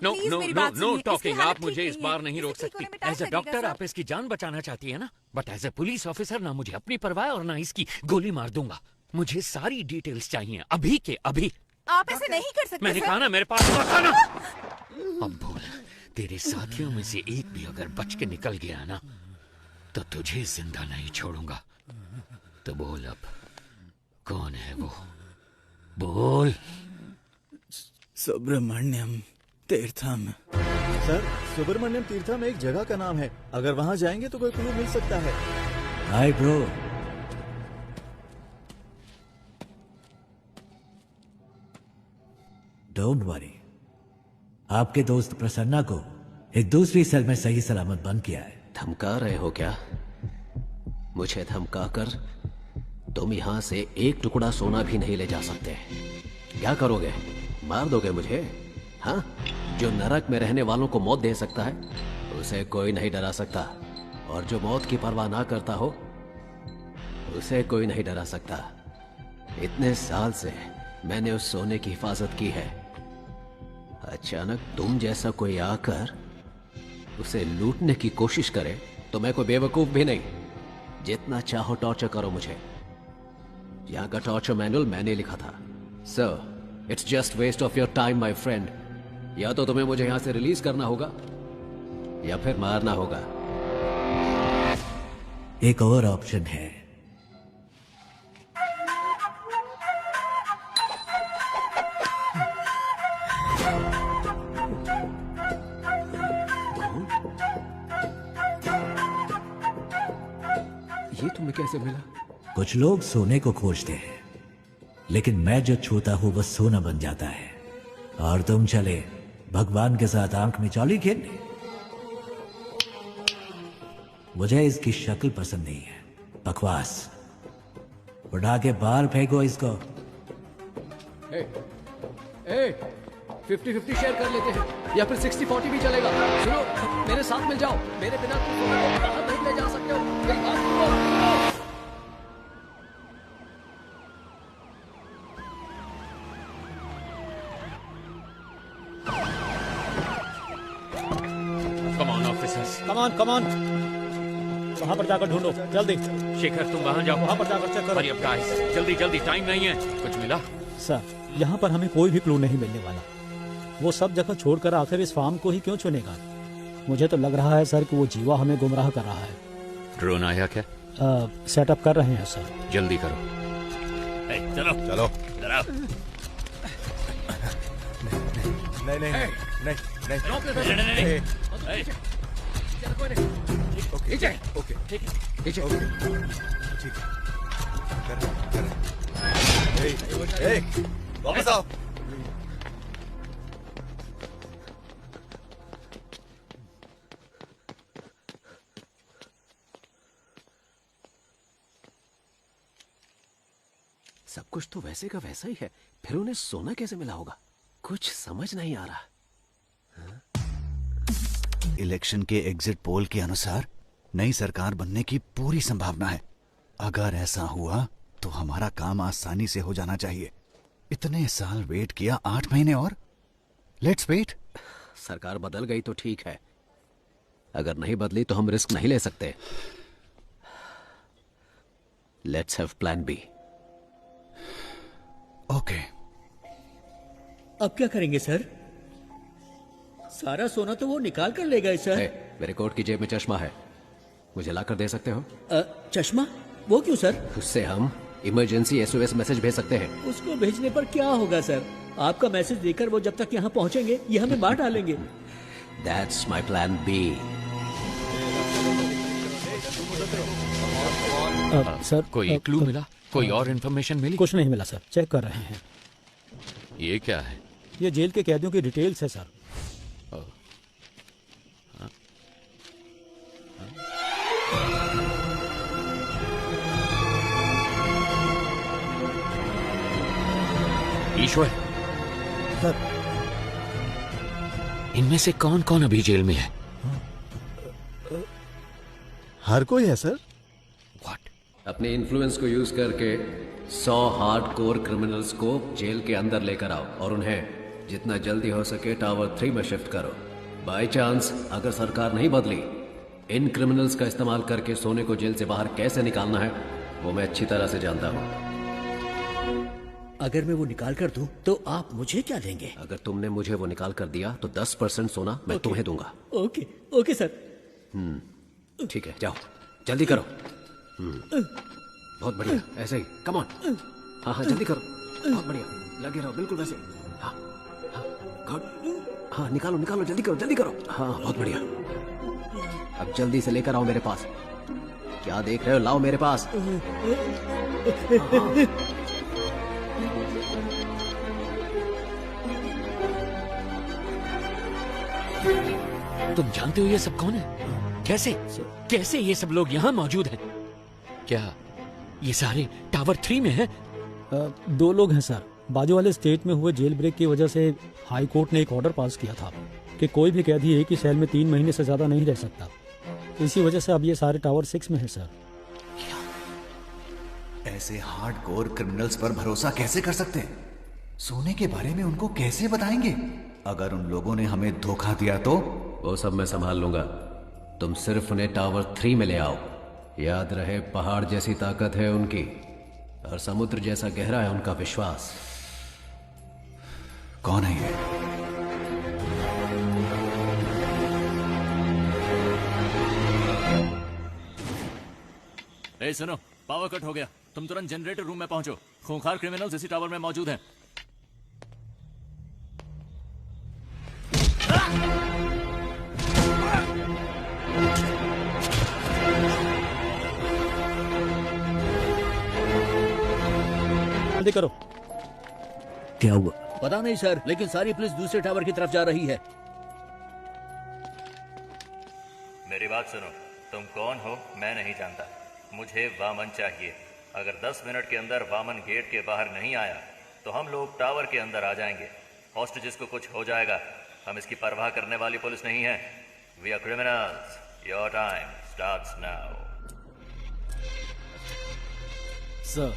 Know talking. आप मुझे इस बार नहीं रोक सकती। एज ए डॉक्टर आप इसकी जान बचाना चाहती है ना, but as a police officer ना मुझे अपनी परवाह और ना इसकी गोली मार दूंगा। मुझे सारी डिटेल्स चाहिए, अभी के अभी। आप ऐसे नहीं कर सकते। मैंने कहा ना, मेरे पास मत आना। अब बोल, तेरे साथियों में से एक भी अगर बच के निकल गया ना, तो तुझे जिंदा नहीं छोड़ूंगा। तो बोल अब, कौन है वो? बोल। सुब्रमण्यम तीर्थम। सर सुब्रमण्यम तीर्थम एक जगह का नाम है, अगर वहाँ जाएंगे तो कोई क्लू मिल सकता है। Hi bro. डोंट वरी, आपके दोस्त प्रसन्ना को एक दूसरी सेल में सही सलामत बंद किया है। धमका रहे हो क्या? मुझे धमकाकर तुम यहाँ से एक टुकड़ा सोना भी नहीं ले जा सकते। क्या करोगे? मार दोगे मुझे? हाँ, जो नरक में रहने वालों को मौत दे सकता है उसे कोई नहीं डरा सकता, और जो मौत की परवाह ना करता हो उसे कोई नहीं डरा सकता। इतने साल से मैंने उस सोने की हिफाजत की है, अचानक तुम जैसा कोई आकर उसे लूटने की कोशिश करे तो मैं कोई बेवकूफ भी नहीं। जितना चाहो टॉर्चर करो मुझे, यहाँ का टॉर्चर मैनुअल मैंने लिखा था। Sir it's just waste of your time my friend. या तो तुम्हें मुझे यहां से रिलीज करना होगा या फिर मारना होगा। एक और ऑप्शन है। ये तुम्हें कैसे मिला? कुछ लोग सोने को खोजते हैं, लेकिन मैं जो छूता हूं वो सोना बन जाता है। और तुम चले भगवान के साथ आंख में चौली खेलने। मुझे इसकी शक्ल पसंद नहीं है। बकवास। उठा के बाहर फेंको इसको। 50-50 शेयर कर लेते हैं या फिर 60-40 भी चलेगा। सुनो, मेरे साथ मिल जाओ। मेरे बिना तुम सोना को बाहर नहीं ले जा सकते हो। मेरी बात सुनो। Come on, officers. Come on वहां पर जाकर ढूंढो जल्दी। शेखर, तुम वहां जाओ। वहां पर जाकर चेक करो। Hurry up, guys. जल्दी जल्दी, टाइम नहीं है। कुछ मिला? सर, यहाँ पर हमें कोई भी क्लू नहीं मिलने वाला। वो सब जगह छोड़कर आखिर इस फार्म को ही क्यों चुनेगा? मुझे तो लग रहा है सर कि वो जीवा हमें गुमराह कर रहा है। ड्रोन आया क्या? सेटअप कर रहे हैं सर। जल्दी करो। चलो चलो। नहीं नहीं नहीं नहीं ओके ठीक है। वापस आओ। सब कुछ तो वैसे का वैसा ही है, फिर उन्हें सोना कैसे मिला होगा? कुछ समझ नहीं आ रहा। इलेक्शन के एग्जिट पोल के अनुसार नई सरकार बनने की पूरी संभावना है। अगर ऐसा हुआ तो हमारा काम आसानी से हो जाना चाहिए। इतने साल वेट किया, 8 महीने और। Let's wait. सरकार बदल गई तो ठीक है, अगर नहीं बदली तो हम रिस्क नहीं ले सकते। Let's have plan B. Okay. अब क्या करेंगे सर? सारा सोना तो वो निकाल कर ले गए सर। मेरे कोट की जेब में चश्मा है, मुझे लाकर दे सकते हो? चश्मा? वो क्यों सर? उससे हम इमरजेंसी SOS मैसेज भेज सकते हैं। उसको भेजने पर क्या होगा सर? आपका मैसेज देकर वो जब तक यहाँ पहुँचेंगे ये हमें मार डालेंगे। That's my plan B. Sir, कोई क्लू मिला? कोई और इन्फॉर्मेशन मिली? कुछ नहीं मिला सर, चेक कर रहे हैं। ये क्या है? ये जेल के कैदियों की डिटेल्स है सर। ईश्वर, सर, इनमें से कौन कौन अभी जेल में है? हर कोई है सर। अपने इन्फ्लुएंस को यूज करके 100 हार्डकोर क्रिमिनल्स को जेल के अंदर लेकर आओ और उन्हें जितना जल्दी हो सके टावर 3 में शिफ्ट करो। बाय चांस अगर सरकार नहीं बदली, इन क्रिमिनल्स का इस्तेमाल करके सोने को जेल से बाहर कैसे निकालना है वो मैं अच्छी तरह से जानता हूँ। अगर मैं वो निकाल कर दूं तो आप मुझे क्या देंगे? अगर तुमने मुझे वो निकाल कर दिया तो 10% सोना मैं तुम्हें दूंगा। Okay okay sir. ठीक है, जाओ जल्दी करो। बहुत बढ़िया, ऐसे ही, कम ऑन। हाँ हाँ जल्दी करो, बहुत बढ़िया, लगे रहो बिल्कुल वैसे। हाँ हाँ गुड। हाँ निकालो निकालो, जल्दी करो जल्दी करो। हाँ बहुत बढ़िया, अब जल्दी से लेकर आओ मेरे पास। क्या देख रहे हो, लाओ मेरे पास। तुम जानते हो ये सब कौन है? कैसे कैसे ये सब लोग यहाँ मौजूद हैं? क्या ये सारे टावर 3 में हैं? 2 लोग हैं सर। बाजू वाले स्टेट में हुए जेल ब्रेक की वजह से हाई कोर्ट ने एक ऑर्डर पास किया था कि कोई भी कैदी एक ही सेल में 3 महीने से ज्यादा नहीं रह सकता। इसी वजह से अब ये सारे टावर 6 में है सर। ऐसे हार्डकोर क्रिमिनल्स पर भरोसा कैसे कर सकते हैं? सोने के बारे में उनको कैसे बताएंगे? अगर उन लोगों ने हमें धोखा दिया तो? वो सब मैं संभाल लूंगा, तुम सिर्फ उन्हें टावर 3 में ले आओ। याद रहे, पहाड़ जैसी ताकत है उनकी और समुद्र जैसा गहरा है उनका विश्वास। कौन है ये? ए सुनो, पावर कट हो गया, तुम तुरंत जनरेटर रूम में पहुंचो। खूंखार क्रिमिनल्स इसी टावर में मौजूद हैं। जल्दी करो। क्या हुआ? पता नहीं सर, लेकिन सारी पुलिस दूसरे टावर की तरफ जा रही है। मेरी बात सुनो, तुम कौन हो मैं नहीं जानता, मुझे वामन चाहिए। अगर 10 मिनट के अंदर वामन गेट के बाहर नहीं आया तो हम लोग टावर के अंदर आ जाएंगे। हॉस्टेजेस को कुछ हो जाएगा, हम इसकी परवाह करने वाली पुलिस नहीं है। We are criminals, your time starts now. Sir,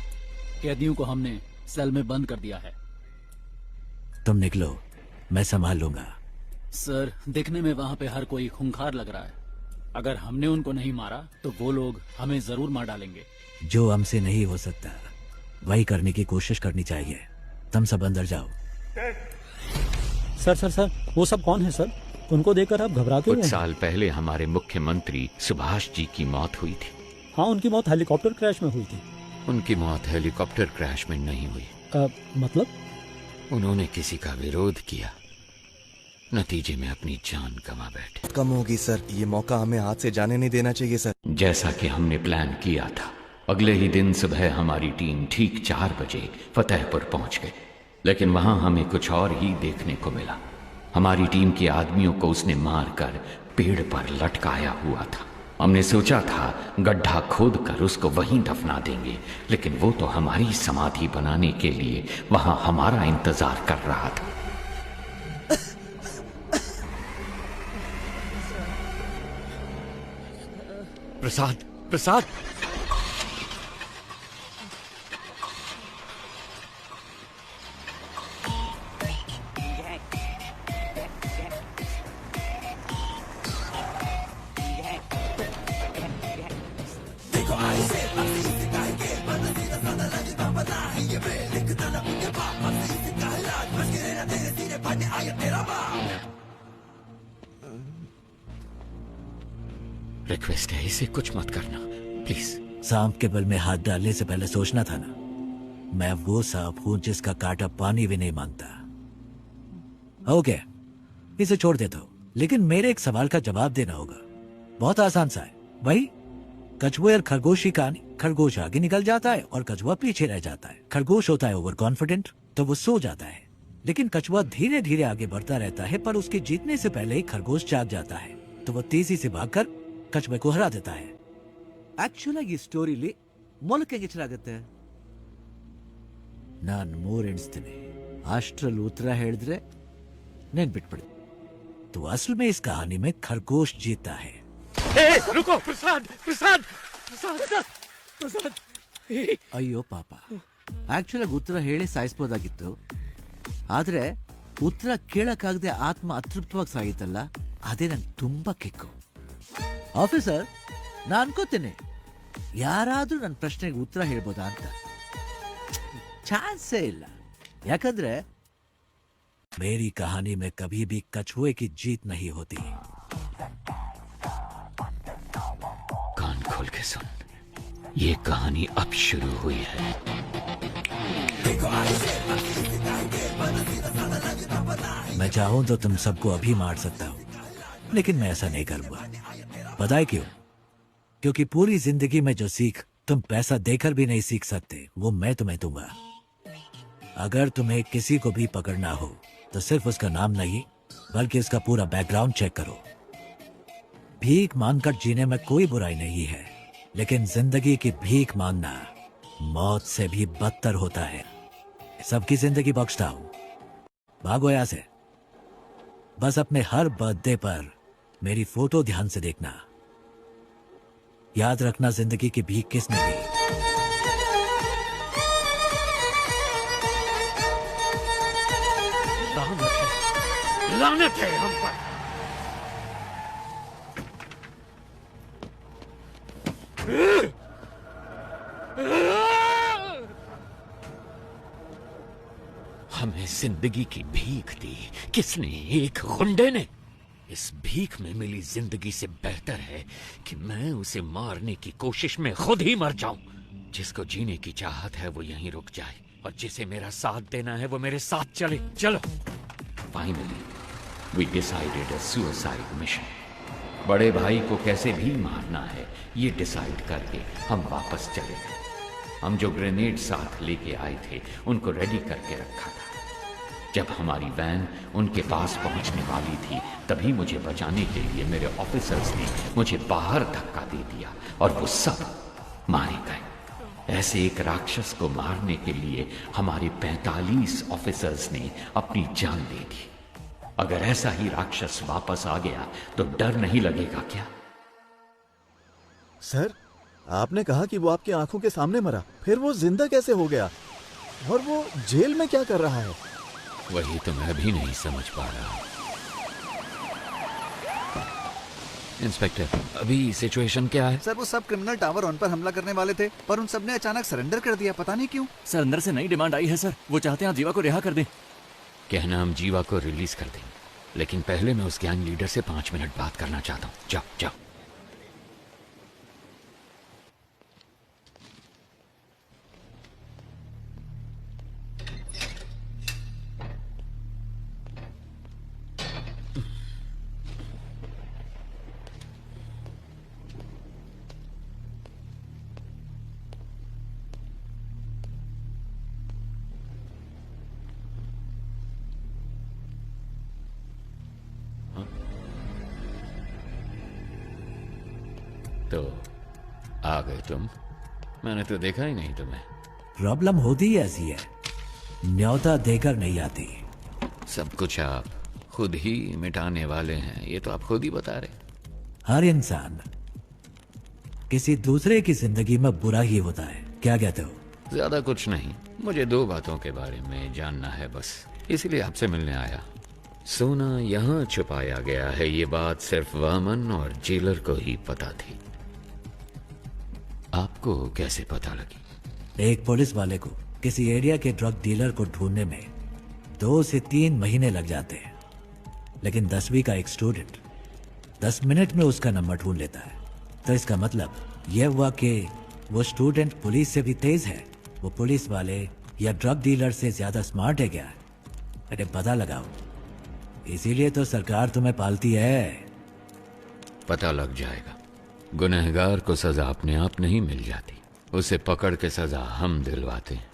कैदियों को हमने सेल में बंद कर दिया है। तुम निकलो, मैं संभाल लूंगा। सर, दिखने में वहाँ पे हर कोई खूंखार लग रहा है। अगर हमने उनको नहीं मारा तो वो लोग हमें जरूर मार डालेंगे। जो हमसे नहीं हो सकता वही करने की कोशिश करनी चाहिए। तुम सब अंदर जाओ। सर, वो सब कौन है सर? उनको देखकर आप घबरा क्यों कुछ हैं? साल पहले हमारे मुख्यमंत्री सुभाष जी की मौत हुई थी। हाँ, उनकी मौत हेलीकॉप्टर क्रैश में हुई थी। उनकी मौत हेलीकॉप्टर क्रैश में नहीं हुई। मतलब? उन्होंने किसी का विरोध किया, नतीजे में अपनी जान गंवा बैठे। कम होगी सर, ये मौका हमें हाथ से जाने नहीं देना चाहिए सर। जैसा कि हमने प्लान किया था, अगले ही दिन सुबह हमारी टीम ठीक 4 बजे फतेहपुर पहुंच गई, लेकिन वहां हमें कुछ और ही देखने को मिला। हमारी टीम के आदमियों को उसने मारकर पेड़ पर लटकाया हुआ था। हमने सोचा था गड्ढा खोद कर उसको वहीं दफना देंगे, लेकिन वो तो हमारी समाधि बनाने के लिए वहां हमारा इंतजार कर रहा था। प्रसाद, प्रसाद, रिक्वेस्ट है, इसे कुछ मत करना प्लीज। सांप के बल में हाथ डालने से पहले सोचना था ना। मैं वो सांप हूं जिसका कांटा पानी भी नहीं मांगता। ओके, इसे छोड़ देता हूं, लेकिन मेरे एक सवाल का जवाब देना होगा। बहुत आसान सा है। वही कछुए और खरगोश की कहानी। खरगोश आगे निकल जाता है और कछुआ पीछे रह जाता है। खरगोश होता है ओवर कॉन्फिडेंट, तो वो सो जाता है, लेकिन कछुआ धीरे धीरे आगे बढ़ता रहता है, पर उसके जीतने से पहले ही खरगोश जाग जाता है, तो वो तेजी से भागकर कछुए को हरा देता है। ಆಕ್ಚುಲ್ ಆಗಿ ಈ ಸ್ಟೋರಿಲಿ ಮೊಲಕ್ಕೆ ಹೆಂಗೆ ಚೆನ್ನಾಗುತ್ತೆ? ನಾನು 3 ಎಣಿಸ್ತೀನಿ, ಅಷ್ಟರಲ್ಲಿ ಉತ್ತರ ಹೇಳಿದ್ರೆ ನೆನ್ಪಿಟ್ಬಿಡಿ। तो असल में इस कहानी में खरगोश जीता है। रुको, प्रसाद, प्रसाद, प्रसाद, प्रसाद। ಅಯ್ಯೋ ಪಾಪ, ಆಕ್ಚುಲ್ ಆಗಿ ಉತ್ತರ ಹೇಳಿ ಸಾಯಿಸ್ಬೋದಾಗಿತ್ತು, ಆದ್ರೆ ಉತ್ತರ ಕೇಳಕ್ಕಾಗದೆ ಆತ್ಮ ಅತೃಪ್ತವಾಗಿ ಸಾಗಿತ್ತಲ್ಲ, ಅದೇ ನಂಗೆ ತುಂಬಾ ಕಿಕ್ಕು। ಆಫೀಸರ್, ನಾನು ಅನ್ಕೋತೇನೆ ಯಾರಾದ್ರೂ ನನ್ನ ಪ್ರಶ್ನೆಗೆ ಉತ್ತರ ಹೇಳ್ಬೋದಾ ಅಂತ। ಚಾನ್ಸೇ ಇಲ್ಲ, ಯಾಕಂದ್ರೆ मेरी कहानी में कभी भी कछुए की जीत नहीं होती। कान खोल के सुन, ये कहानी अब शुरू हुई है। मैं चाहूं तो तुम सबको अभी मार सकता हूं, लेकिन मैं ऐसा नहीं करूंगा। पता है क्यों? क्योंकि पूरी जिंदगी में जो सीख तुम पैसा देकर भी नहीं सीख सकते, वो मैं तुम्हें दूंगा। अगर तुम्हें किसी को भी पकड़ना हो तो सिर्फ उसका नाम नहीं, बल्कि उसका पूरा बैकग्राउंड चेक करो। भीख मांगकर जीने में कोई बुराई नहीं है, लेकिन जिंदगी की भीख मांगना मौत से भी बदतर होता है। सबकी जिंदगी बख्शता हूं, भागो यहां से। बस अपने हर बर्थडे पर मेरी फोटो ध्यान से देखना। याद रखना जिंदगी की भीख किसने दी। लानत है हम पर। हमें जिंदगी की भीख दी किसने? एक गुंडे ने। इस भीख में मिली जिंदगी से बेहतर है कि मैं उसे मारने की कोशिश में खुद ही मर जाऊं। जिसको जीने की चाहत है वो यहीं रुक जाए, और जिसे मेरा साथ देना है वो मेरे साथ चले। चलो। Finally we decided a suicide mission. बड़े भाई को कैसे भी मारना है ये डिसाइड करके हम वापस चले गए। हम जो ग्रेनेड साथ लेके आए थे उनको रेडी करके रखा था। जब हमारी वैन उनके पास पहुंचने वाली थी तभी मुझे बचाने के लिए मेरे ऑफिसर्स ने मुझे बाहर धक्का दे दिया और वो सब मारे गए। ऐसे एक राक्षस को मारने के लिए हमारे 45 ऑफिसर्स ने अपनी जान दे दी। अगर ऐसा ही राक्षस वापस आ गया तो डर नहीं लगेगा क्या? सर, आपने कहा कि वो आपकी आंखों के सामने मरा, फिर वो जिंदा कैसे हो गया? और वो जेल में क्या कर रहा है? वही तो मैं भी नहीं समझ पा रहा। इंस्पेक्टर, अभी सिचुएशन क्या है? सर, वो सब क्रिमिनल टावर वन पर हमला करने वाले थे, पर उन सब ने अचानक सरेंडर कर दिया, पता नहीं क्यों। सर, अंदर से नई डिमांड आई है सर, वो चाहते हैं आप जीवा को रिहा कर दें। कहना हम जीवा को रिलीज कर दें, लेकिन पहले मैं उस गैंग लीडर से 5 मिनट बात करना चाहता हूँ। जाओ जाओ। तो आ गए तुम? मैंने तो देखा ही नहीं तुम्हें। प्रॉब्लम होती ही ऐसी है, न्योता देकर नहीं आती। सब कुछ आप खुद ही मिटाने वाले हैं, ये तो आप खुद ही बता रहे। हर इंसान किसी दूसरे की जिंदगी में बुरा ही होता है, क्या कहते हो? ज्यादा कुछ नहीं, मुझे 2 बातों के बारे में जानना है बस, इसलिए आपसे मिलने आया। सोना यहाँ छुपाया गया है, ये बात सिर्फ वामन और जेलर को ही पता थी। आपको कैसे पता लगी? एक पुलिस वाले को किसी एरिया के ड्रग डीलर को ढूंढने में 2 से 3 महीने लग जाते हैं, लेकिन 10वीं का एक स्टूडेंट 10 मिनट में उसका नंबर ढूंढ लेता है। तो इसका मतलब यह हुआ कि वो स्टूडेंट पुलिस से भी तेज है, वो पुलिस वाले या ड्रग डीलर से ज्यादा स्मार्ट है क्या? अरे पता लगाओ, इसीलिए तो सरकार तुम्हें पालती है। पता लग जाएगा। गुनहगार को सजा अपने आप नहीं मिल जाती, उसे पकड़ के सजा हम दिलवाते हैं।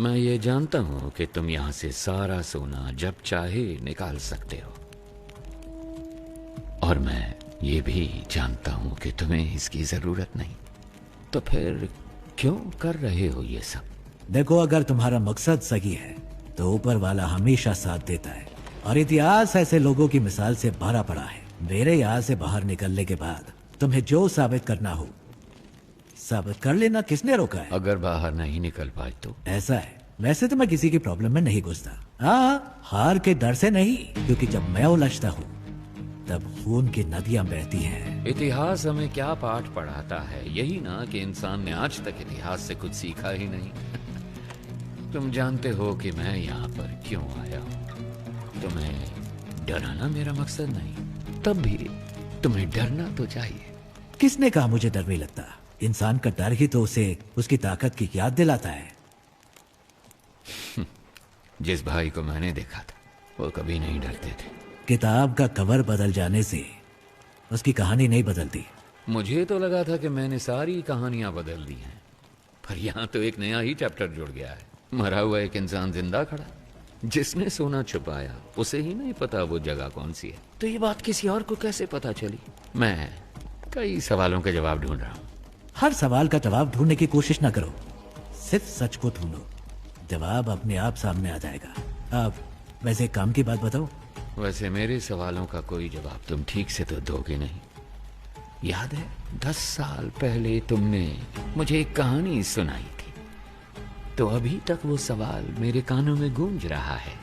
मैं ये जानता हूं कि तुम यहां से सारा सोना जब चाहे निकाल सकते हो, और मैं ये भी जानता हूं कि तुम्हें इसकी जरूरत नहीं। तो फिर क्यों कर रहे हो ये सब? देखो, अगर तुम्हारा मकसद सही है तो ऊपर वाला हमेशा साथ देता है, और इतिहास ऐसे लोगों की मिसाल से भरा पड़ा है। मेरे यहाँ से बाहर निकलने के बाद तुम्हें जो साबित करना हो साबित कर लेना, किसने रोका है? अगर बाहर नहीं निकल पाए तो? ऐसा है, वैसे तो मैं किसी की प्रॉब्लम में नहीं घुसता। हाँ, हार के डर से नहीं, क्योंकि जब मैं उलझता हूँ तब खून की नदियां बहती हैं। इतिहास हमें क्या पाठ पढ़ाता है? यही ना कि इंसान ने आज तक इतिहास से कुछ सीखा ही नहीं। तुम जानते हो कि मैं यहाँ पर क्यों आया हूँ। तुम्हें डराना मेरा मकसद नहीं, तब भी तुम्हें डरना तो चाहिए। किसने कहा मुझे डर नहीं लगता? इंसान का डर ही तो उसे उसकी ताकत की याद दिलाता है। जिस भाई को मैंने देखा था वो कभी नहीं डरते थे। किताब का कवर बदल जाने से उसकी कहानी नहीं बदलती। मुझे तो लगा था कि मैंने सारी कहानियां बदल दी हैं, पर यहाँ तो एक नया ही चैप्टर जुड़ गया है। मरा हुआ एक इंसान जिंदा खड़ा, जिसने सोना छुपाया उसे ही नहीं पता वो जगह कौन सी है। तो ये बात किसी और को कैसे पता चली? मैं कई सवालों के जवाब ढूंढ रहा हूँ। हर सवाल का जवाब ढूंढने की कोशिश ना करो, सिर्फ सच को ढूंढो, जवाब अपने आप सामने आ जाएगा। अब वैसे एक काम की बात बताओ। वैसे मेरे सवालों का कोई जवाब तुम ठीक से तो दोगे नहीं। याद है 10 साल पहले तुमने मुझे एक कहानी सुनाई थी, तो अभी तक वो सवाल मेरे कानों में गूंज रहा है।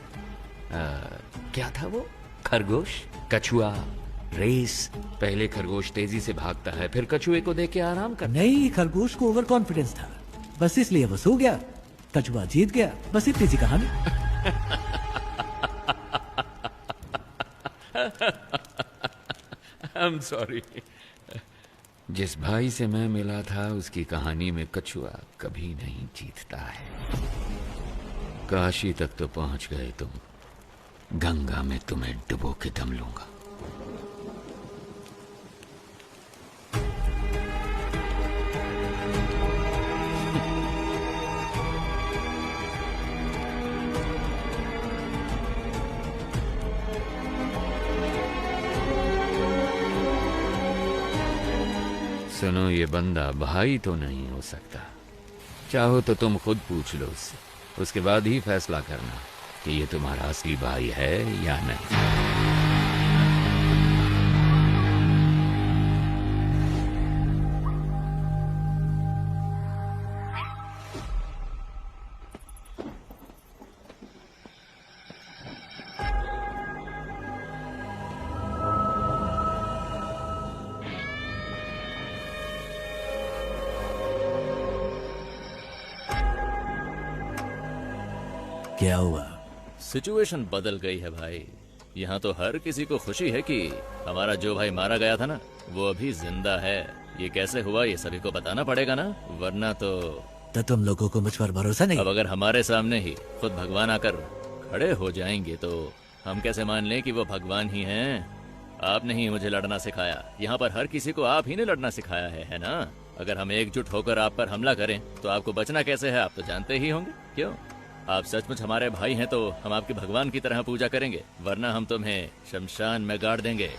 क्या था वो? खरगोश, कछुआ, रेस। पहले खरगोश तेजी से भागता है, फिर कछुए को देख के आराम करता। नहीं, खरगोश को ओवर कॉन्फिडेंस था, बस इसलिए वो सो गया। कछुआ जीत गया, बस इतनी सी कहानी। I'm sorry। जिस भाई से मैं मिला था उसकी कहानी में कछुआ कभी नहीं जीतता है। काशी तक तो पहुंच गए तुम, गंगा में तुम्हें डुबो के दम लूंगा। सुनो, ये बंदा भाई तो नहीं हो सकता। चाहो तो तुम खुद पूछ लो उससे, उसके बाद ही फैसला करना कि ये तुम्हारा असली भाई है या नहीं। क्या हुआ? सिचुएशन बदल गई है भाई। यहाँ तो हर किसी को खुशी है कि हमारा जो भाई मारा गया था ना, वो अभी जिंदा है। ये कैसे हुआ ये सभी को बताना पड़ेगा ना, वरना तो तुम लोगों को मुझ पर भरोसा नहीं? अब अगर हमारे सामने ही खुद भगवान आकर खड़े हो जाएंगे तो हम कैसे मान लें कि वो भगवान ही हैं? आपने ही मुझे लड़ना सिखाया। यहाँ पर हर किसी को आप ही ने लड़ना सिखाया है ना? अगर हम एकजुट होकर आप पर हमला करें तो आपको बचना कैसे है, आप तो जानते ही होंगे। क्यों? आप सचमुच हमारे भाई हैं तो हम आपके भगवान की तरह पूजा करेंगे, वरना हम तुम्हें शमशान में गाड़ देंगे।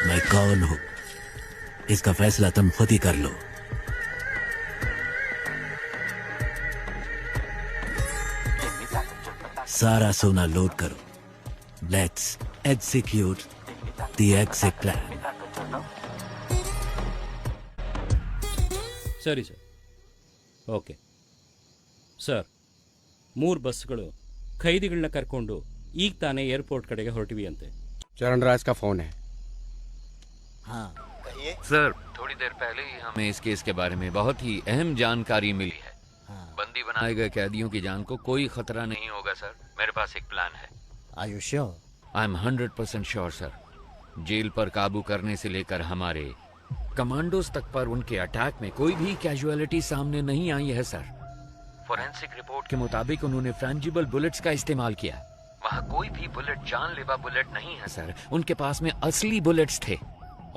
मैं कौन हूं, इसका फैसला तुम खुद ही कर लो। सारा सोना लोड करो। Let's execute the exit plan. ಸರಿ ಸರ್. ಓಕೆ ಸರ್, 3 ಬಸ್ಗಳು ಖೈದಿಗಳನ್ನ ಕರ್ಕೊಂಡು ಈಗ ತಾನೇ ಏರ್ಪೋರ್ಟ್ ಕಡೆಗೆ ಹೊರಟಿವಿ ಅಂತೆ. चरण राज का फोन है। हाँ कहिए सर, थोड़ी देर पहले ही हमें इस केस के बारे में बहुत ही अहम जानकारी मिली है। बंदी बनाए गए कैदियों की जान को कोई खतरा नहीं होगा सर। मेरे पास एक प्लान है। Are you sure? I am 100% sure sir. Jail पर काबू करने से लेकर हमारे कमांडोज तक पर उनके अटैक में कोई भी कैजुअलिटी सामने नहीं आई है सर। फोरेंसिक रिपोर्ट के मुताबिक उन्होंने फ्रेंजिबल बुलेट्स का इस्तेमाल किया। वहाँ कोई भी बुलेट जानलेवा बुलेट नहीं है सर। उनके पास में असली बुलेट्स थे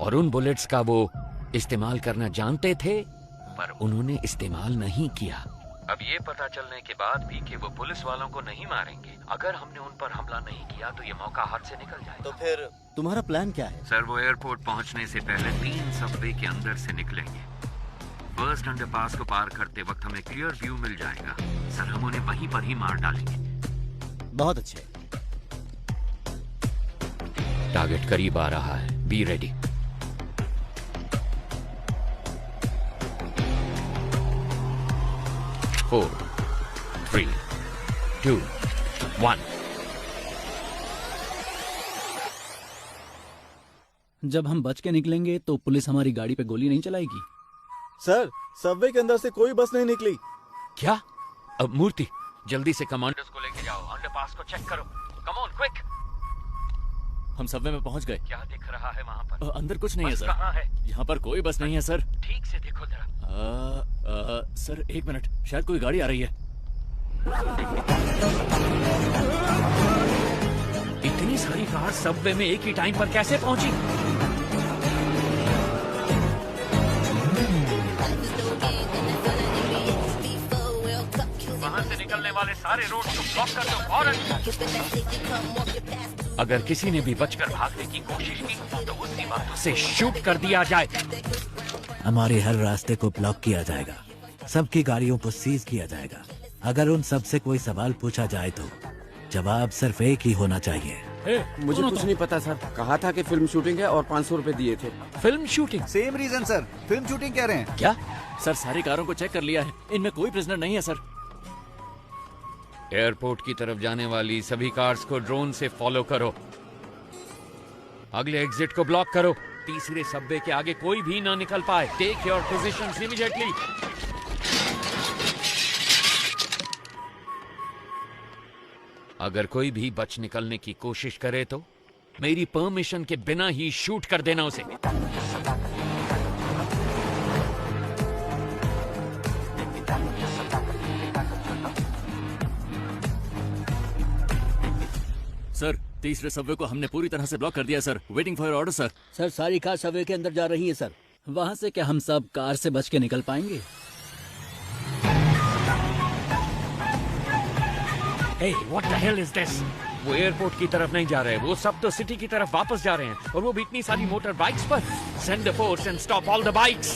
और उन बुलेट्स का वो इस्तेमाल करना जानते थे, पर उन्होंने इस्तेमाल नहीं किया। अब ये पता चलने के बाद भी कि वो पुलिस वालों को नहीं मारेंगे, अगर हमने उन पर हमला नहीं किया तो ये मौका हाथ से निकल जाएगा। तो फिर तुम्हारा प्लान क्या है? सर, वो एयरपोर्ट पहुंचने से पहले 3 सबवे के अंदर से निकलेंगे। फर्स्ट अंडरपास को पार करते वक्त हमें क्लियर व्यू मिल जाएगा सर। हम उन्हें वहीं पर ही मार डालेंगे। बहुत अच्छे। टारगेट करीब आ रहा है, बी रेडी। 4, 3, 2, 1। जब हम बच के निकलेंगे तो पुलिस हमारी गाड़ी पे गोली नहीं चलाएगी। सर, सबवे के अंदर से कोई बस नहीं निकली। क्या? अब मूर्ति, जल्दी से कमांडर्स को लेके जाओ, अंडरपास को चेक करो। Come on quick. हम सबवे में पहुंच गए। क्या दिख रहा है वहाँ पर? अंदर कुछ नहीं है बस सर। कहाँ है? यहाँ पर कोई बस नहीं है सर। ठीक से देखो जरा। सर एक मिनट, शायद कोई गाड़ी आ रही है। इतनी सारी कार सबवे में एक ही टाइम पर कैसे पहुंची? वहां से निकलने वाले सारे रोड को ब्लॉक कर दो फौरन। अगर किसी ने भी बचकर भागने की कोशिश की तो उसी वक्त उसे शूट कर दिया जाए। हमारे हर रास्ते को ब्लॉक किया जाएगा, सबकी गाड़ियों को सीज किया जाएगा। अगर उन सब से कोई सवाल पूछा जाए तो जवाब सिर्फ एक ही होना चाहिए। मुझे कुछ नहीं पता सर। कहा था कि फिल्म शूटिंग है और 500 रुपए दिए थे। Film shooting? Same reason sir, film shooting कह रहे हैं। क्या? सर सारी कारों को चेक कर लिया है, इनमें कोई प्रिजनर नहीं है सर। एयरपोर्ट की तरफ जाने वाली सभी कार्स को ड्रोन से फॉलो करो। अगले एग्जिट को ब्लॉक करो। तीसरे सबवे के आगे कोई भी ना निकल पाए। Take your positions immediately. अगर कोई भी बच निकलने की कोशिश करे तो मेरी परमिशन के बिना ही शूट कर देना उसे। सर तीसरे सबवे को हमने पूरी तरह से ब्लॉक कर दिया sir. Waiting for order sir. Sir सारी कार सबवे के अंदर जा रही है सर। वहां से क्या हम सब कार से बच के निकल पाएंगे? Hey, what the hell is this? वो एयरपोर्ट की तरफ नहीं जा रहे, वो सब तो सिटी की तरफ वापस जा रहे हैं, और वो भी इतनी सारी मोटर बाइक्स पर। Send the force and stop all the bikes.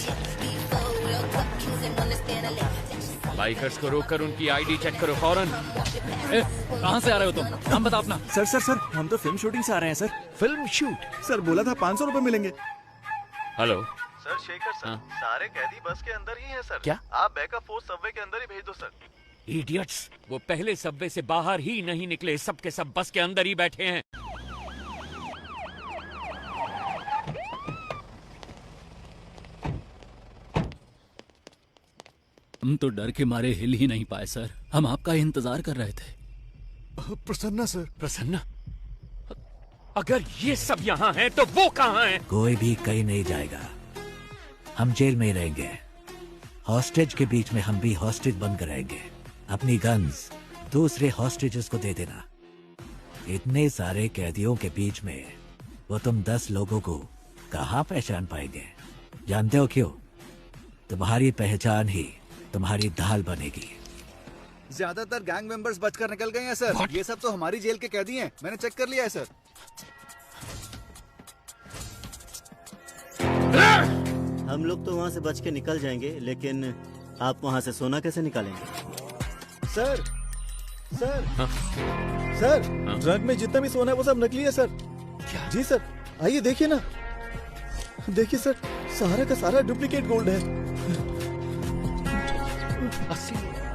Bikers को रोककर उनकी आईडी चेक करो फौरन। कहाँ से आ रहे हो तुम? नाम बता अपना। सर हम तो फिल्म शूटिंग से आ रहे हैं सर। Film shoot? सर बोला था 500 रुपए मिलेंगे। हेलो सर, शेखर सर, सारे कैदी बस के अंदर ही हैं सर। क्या? आप बैकअप फोर्स सबवे के अंदर ही भेज दो सर। इडियट्स, वो पहले सबवे से बाहर ही नहीं निकले, सब के सब बस के अंदर ही बैठे हैं। हम तो डर के मारे हिल ही नहीं पाए सर। हम आपका इंतजार कर रहे थे। प्रसन्ना सर। प्रसन्ना? अगर ये सब यहाँ हैं तो वो कहाँ हैं? कोई भी कहीं नहीं जाएगा, हम जेल में ही रहेंगे। हॉस्टेज के बीच में हम भी हॉस्टेज बनकर रहेंगे। अपनी गन्स दूसरे हॉस्टेजेस को दे देना। इतने सारे कैदियों के बीच में वो तुम 10 लोगों को कहाँ पहचान पाएंगे? जानते हो क्यों? तुम्हारी पहचान ही तुम्हारी ढाल बनेगी। ज्यादातर गैंग मेंबर्स बचकर निकल गए हैं सर। ये सब तो हमारी जेल के कैदी हैं, मैंने चेक कर लिया है सर। हम लोग तो वहाँ से बच के निकल जाएंगे, लेकिन आप वहाँ से सोना कैसे निकालेंगे? सर सर, ड्रग में जितना भी सोना है वो सब नकली है सर। क्या? जी सर, आइए देखिए ना। देखिए सर, सारा का सारा डुप्लीकेट गोल्ड है।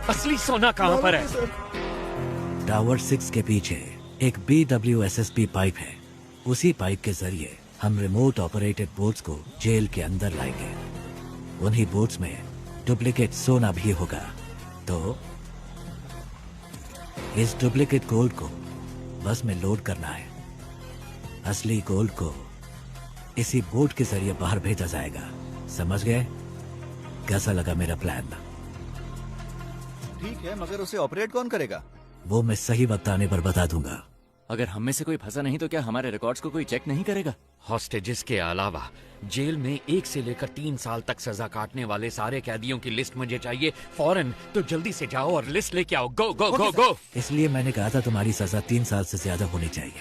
असली सोना कहाँ पर है? टावर 6 के पीछे एक BWSSP पाइप है। उसी पाइप के जरिए हम रिमोट ऑपरेटेड बोट्स को जेल के अंदर लाएंगे। उन्हीं बोट्स में डुप्लीकेट सोना भी होगा। तो इस डुप्लीकेट गोल्ड को बस में लोड करना है। असली गोल्ड को इसी बोट के जरिए बाहर भेजा जाएगा। समझ गए? कैसा लगा मेरा प्लान? ठीक है, मगर उसे ऑपरेट कौन करेगा? वो मैं सही वक्त आने पर बता दूंगा। अगर हम में से कोई फंसा नहीं तो क्या हमारे रिकॉर्ड्स को कोई चेक नहीं करेगा? हॉस्टेजेस के अलावा जेल में 1 से लेकर 3 साल तक सजा काटने वाले सारे कैदियों की लिस्ट मुझे चाहिए फौरन। तो जल्दी से जाओ और लिस्ट लेके आओ। गो गो गो गो। इसलिए मैंने कहा था तुम्हारी सजा 3 साल से ज्यादा होनी चाहिए।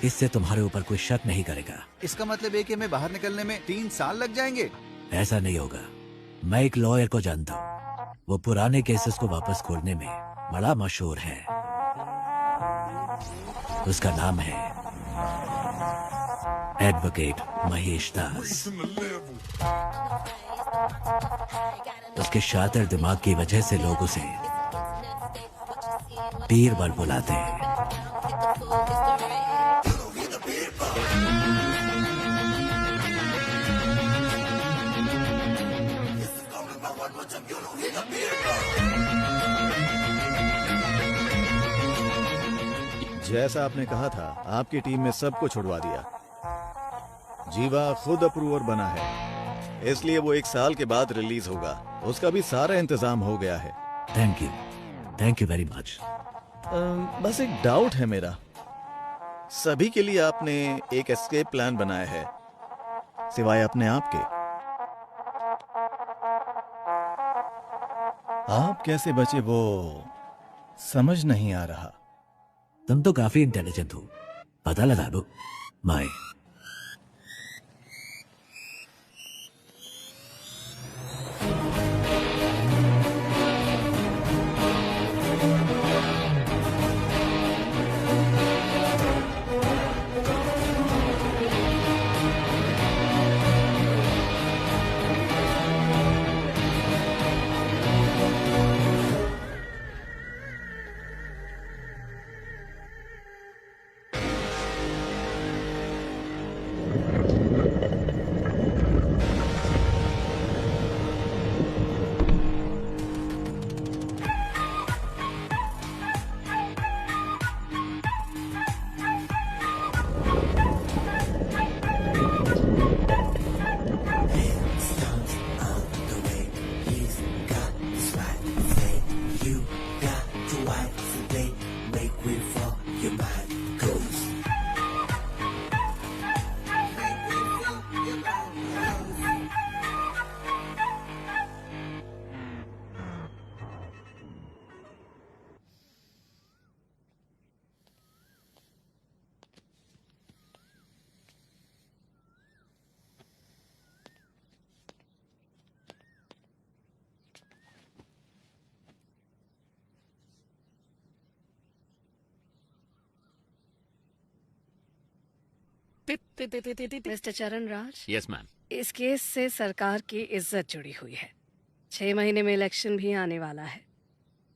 इससे तुम्हारे ऊपर कोई शक नहीं करेगा। इसका मतलब है कि हमें बाहर निकलने में 3 साल लग जाएंगे? ऐसा नहीं होगा। मैं एक लॉयर को जानता हूँ, वो पुराने केसेस को वापस खोलने में बड़ा मशहूर है। उसका नाम है एडवोकेट महेश दास। उसके शातिर दिमाग की वजह से लोग उसे पीर बल बुलाते हैं। जैसा आपने कहा था, आपकी टीम ने सबको छुड़वा दिया। जीवा खुद अप्रूवर बना है, इसलिए वो 1 साल के बाद रिलीज होगा। उसका भी सारा इंतजाम हो गया है। Thank you very much. बस एक डाउट है मेरा। सभी के लिए आपने एक एस्केप प्लान बनाया है, सिवाय अपने आप के। आप कैसे बचे वो समझ नहीं आ रहा। तुम तो काफी इंटेलिजेंट हो, पता लगा दो। माए मिस्टर चरण राज, यस मैम। इस केस से सरकार की इज्जत जुड़ी हुई है। 6 महीने में इलेक्शन भी आने वाला है।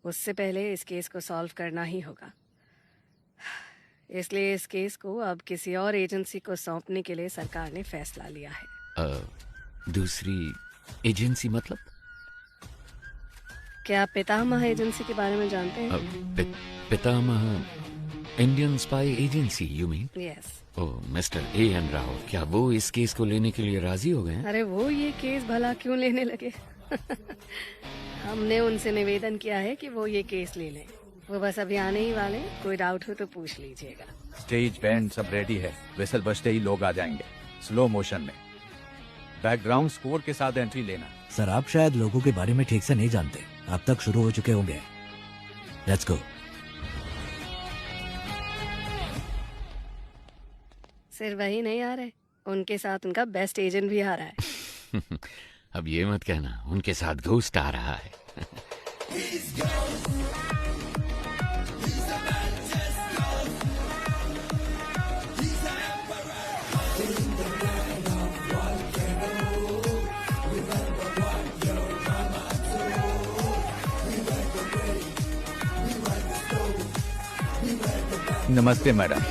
उससे पहले इस केस को सॉल्व करना ही होगा। इसलिए इस केस को अब किसी और एजेंसी को सौंपने के लिए सरकार ने फैसला लिया है। दूसरी एजेंसी मतलब? क्या आप पितामह एजेंसी के बारे में जानते हैं? पितामह Indian spy agency you mean? Yes. Oh mister A.N. Rao, क्या वो इस केस को लेने के लिए राजी हो गए हैं? अरे वो ये केस भला क्यों लेने लगे? हमने उनसे निवेदन किया है कि वो ये केस ले लें। वो बस अभी आने ही वाले, कोई डाउट हो तो पूछ लीजिएगा। स्टेज बैंड सब रेडी है, विसल बजते ही लोग आ जाएंगे स्लो मोशन में। बैकग्राउंड स्कोर के साथ एंट्री लेना। सर आप शायद लोगों के बारे में ठीक से नहीं जानते, अब तक शुरू हो चुके होंगे। Let's go. सिर्फ वही नहीं आ रहे, उनके साथ उनका बेस्ट एजेंट भी आ रहा है। अब ये मत कहना उनके साथ घोस्ट आ रहा है। नमस्ते मैडम।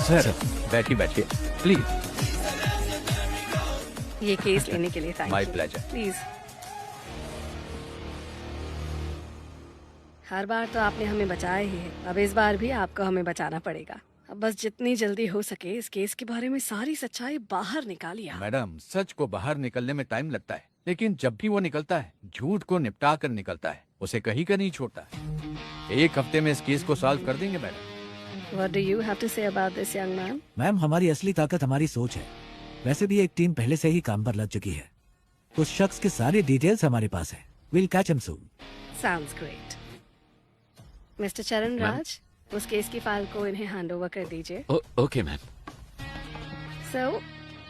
सर बैठिए बैठिए प्लीज। ये केस लेने के लिए thank you. My pleasure. Please. हर बार तो आपने हमें बचाया ही है, अब इस बार भी आपको हमें बचाना पड़ेगा। अब बस जितनी जल्दी हो सके इस केस के बारे में सारी सच्चाई बाहर निकालिए। मैडम सच को बाहर निकलने में टाइम लगता है, लेकिन जब भी वो निकलता है झूठ को निपटा कर निकलता है, उसे कहीं का नहीं छोड़ता। 1 हफ्ते में इस केस को सॉल्व कर देंगे madam. What do you have to say about this young man? Ma'am हमारी असली ताकत हमारी सोच है। वैसे भी एक टीम पहले से ही काम पर लग चुकी है। उस शख्स की सारी डिटेल्स हमारे पास है। We'll catch him soon. Sounds great. Mister चरण राज, उस केस की फाइल को इन्हें हैंडओवर कर दीजिए। Okay ma'am. So,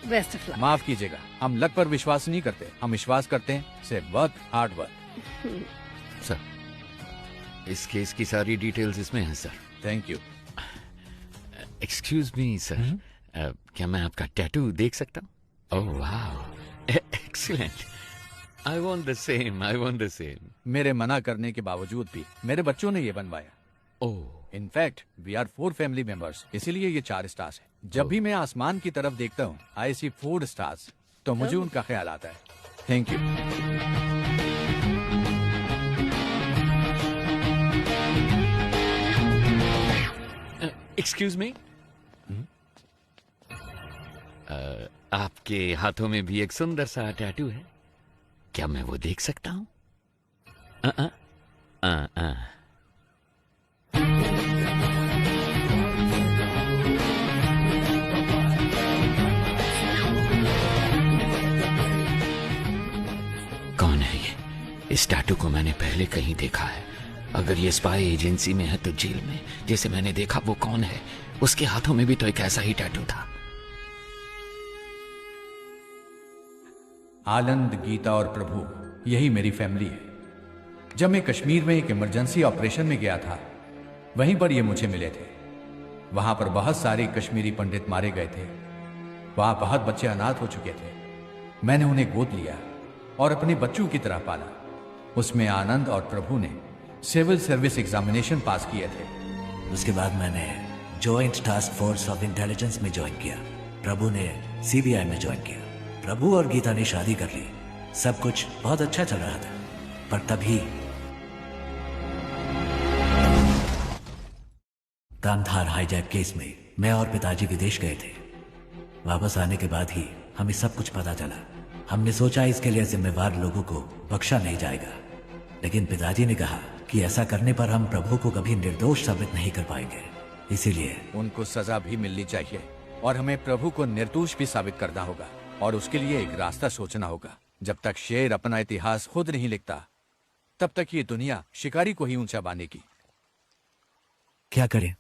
best of luck. माफ कीजिएगा, हम लक पर विश्वास नहीं करते, हम विश्वास करते हैं सिर्फ वर्क, हार्ड वर्क। सर, इस केस की सारी डिटेल्स इसमें हैं sir. Thank you. Excuse me sir, क्या मैं आपका टैटू देख सकता हूँ? ओह वाह, excellent. I want the same, I want the same. मेरे मना करने के बावजूद भी मेरे बच्चों ने ये बनवाया। Oh, in fact we are 4 family members, इसीलिए ये 4 स्टार्स है। जब भी मैं आसमान की तरफ देखता हूँ आई सी 4 स्टार्स, तो मुझे उनका ख्याल आता है। Thank you. एक्सक्यूज मी, आपके हाथों में भी एक सुंदर सा टैटू है, क्या मैं वो देख सकता हूँ? कौन है ये? इस टैटू को मैंने पहले कहीं देखा है। अगर ये स्पाई एजेंसी में है तो जेल में जिसे मैंने देखा वो कौन है? उसके हाथों में भी तो एक ऐसा ही टैटू था। आनंद, गीता और प्रभु, यही मेरी फैमिली है। जब मैं कश्मीर में एक इमरजेंसी ऑपरेशन में गया था, वहीं पर ये मुझे मिले थे। वहां पर बहुत सारे कश्मीरी पंडित मारे गए थे। वहां बहुत बच्चे अनाथ हो चुके थे। मैंने उन्हें गोद लिया और अपने बच्चों की तरह पाला। उसमें आनंद और प्रभु ने सिविल सर्विस एग्जामिनेशन पास किए थे। उसके बाद मैंने joint task force of intelligence में ज्वाइन किया। प्रभु ने सीबीआई में ज्वाइन किया। प्रभु और गीता ने शादी कर ली। सब कुछ बहुत अच्छा चल रहा था, पर तभी कांधार हाईजैक केस में मैं और पिताजी विदेश गए थे। वापस आने के बाद ही हमें सब कुछ पता चला। हमने सोचा इसके लिए जिम्मेवार लोगों को बख्शा नहीं जाएगा, लेकिन पिताजी ने कहा कि ऐसा करने पर हम प्रभु को कभी निर्दोष साबित नहीं कर पाएंगे। इसीलिए उनको सजा भी मिलनी चाहिए और हमें प्रभु को निर्दोष भी साबित करना होगा, और उसके लिए एक रास्ता सोचना होगा। जब तक शेर अपना इतिहास खुद नहीं लिखता, तब तक ये दुनिया शिकारी को ही ऊंचा बांधेगी। क्या करें?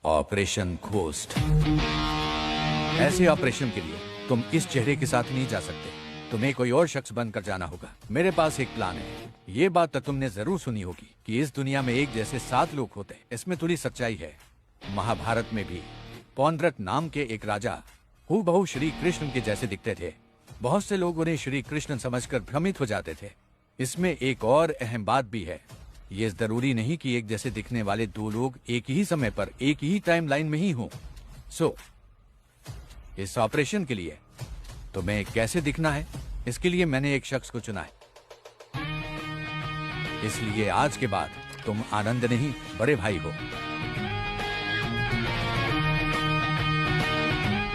Operation ghost. ऐसे ऑपरेशन के लिए तुम इस चेहरे के साथ नहीं जा सकते। तुम्हें कोई और शख्स बनकर जाना होगा। मेरे पास एक प्लान है। ये बात तो तुमने जरूर सुनी होगी कि इस दुनिया में एक जैसे 7 लोग होते हैं। इसमें थोड़ी सच्चाई है। महाभारत में भी पौंड्रक नाम के एक राजा हूबहू श्री कृष्ण के जैसे दिखते थे। बहुत से लोग उन्हें श्री कृष्ण समझकर भ्रमित हो जाते थे। इसमें एक और अहम बात भी है। ये जरूरी नहीं कि एक जैसे दिखने वाले 2 लोग एक ही समय पर एक ही टाइमलाइन में ही हों। सो इस ऑपरेशन के लिए तुम्हें कैसे दिखना है, इसके लिए मैंने एक शख्स को चुना है। इसलिए आज के बाद तुम आनंद नहीं, बड़े भाई हो।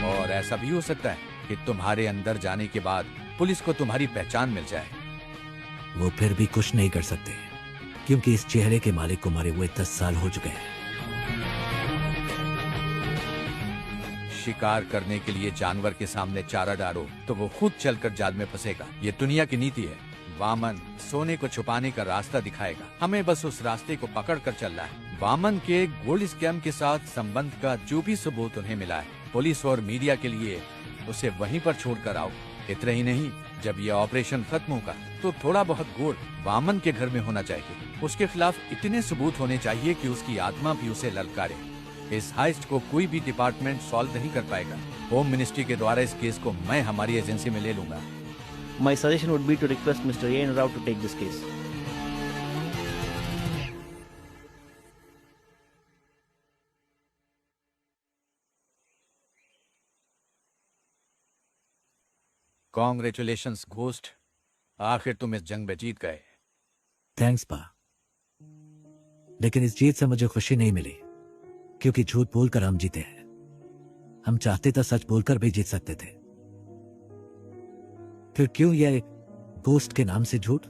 और ऐसा भी हो सकता है कि तुम्हारे अंदर जाने के बाद पुलिस को तुम्हारी पहचान मिल जाए। वो फिर भी कुछ नहीं कर सकते, क्योंकि इस चेहरे के मालिक को मरे हुए 10 साल हो चुके हैं। शिकार करने के लिए जानवर के सामने चारा डालो तो वो खुद चलकर जाल में फंसेगा। ये दुनिया की नीति है। वामन सोने को छुपाने का रास्ता दिखाएगा, हमें बस उस रास्ते को पकड़ कर चलना है। वामन के गोल्ड स्कैम के साथ संबंध का जो भी सबूत उन्हें मिला है, पुलिस और मीडिया के लिए उसे वहीं पर छोड़कर आओ। इतना ही नहीं, जब यह ऑपरेशन खत्म होगा तो थोड़ा बहुत गोल्ड वामन के घर में होना चाहिए। उसके खिलाफ इतने सबूत होने चाहिए कि उसकी आत्मा भी उसे ललकारे। इस हाइस्ट को कोई भी डिपार्टमेंट सॉल्व नहीं कर पाएगा। होम मिनिस्ट्री के द्वारा इस केस को मैं हमारी एजेंसी में ले लूंगा। My suggestion would be to request Mr. A. N. Rao to take this case. Congratulations ghost, आखिर तुम इस जंग में जीत गए। थैंक्स पा, लेकिन इस जीत से मुझे खुशी नहीं मिली, क्योंकि झूठ बोलकर हम जीते हैं। हम चाहते तो सच बोलकर भी जीत सकते थे। फिर क्यों यह घोस्ट के नाम से झूठ?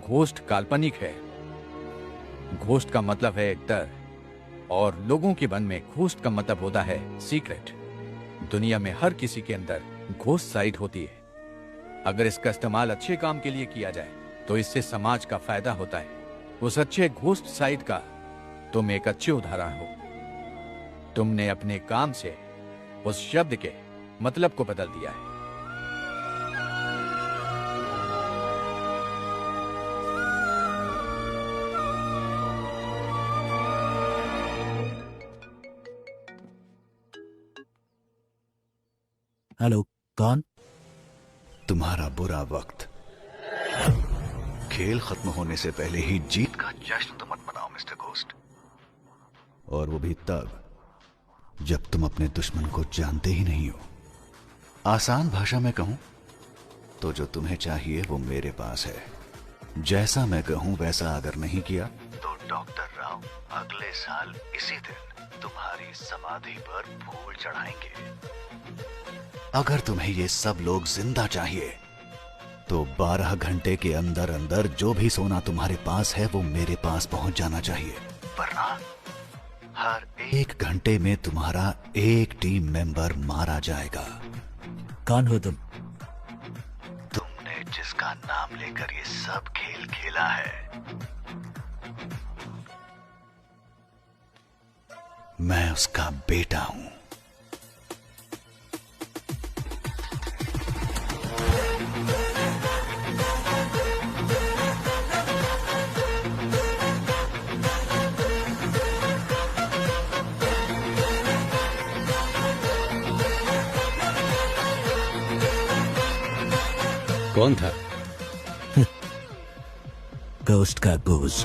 घोस्ट काल्पनिक है। घोस्ट का मतलब है डर, और लोगों के मन में घोस्ट का मतलब होता है सीक्रेट। दुनिया में हर किसी के अंदर घोस्ट साइड होती है। अगर इसका इस्तेमाल अच्छे काम के लिए किया जाए तो इससे समाज का फायदा होता है। उस अच्छे घोस्ट साइड का तुम एक अच्छे उदाहरण हो। तुमने अपने काम से उस शब्द के मतलब को बदल दिया है। हेलो, कौन? तुम्हारा बुरा वक्त। खेल खत्म होने से पहले ही जीत का जश्न तो मत मनाओ मिस्टर घोस्ट, और वो भी तब जब तुम अपने दुश्मन को जानते ही नहीं हो। आसान भाषा में कहूं तो जो तुम्हें चाहिए वो मेरे पास है। जैसा मैं कहूं वैसा अगर नहीं किया तो डॉक्टर राव अगले साल इसी दिन तुम्हारी समाधि पर फूल चढ़ाएंगे। अगर तुम्हें ये सब लोग जिंदा चाहिए तो 12 घंटे के अंदर अंदर जो भी सोना तुम्हारे पास है वो मेरे पास पहुंच जाना चाहिए, वरना हर 1 घंटे में तुम्हारा एक टीम मेंबर मारा जाएगा। कौन हो तुम? तुमने जिसका नाम लेकर ये सब खेल खेला है, मैं उसका बेटा हूं। कौन था? गोस्ट का गोश्त।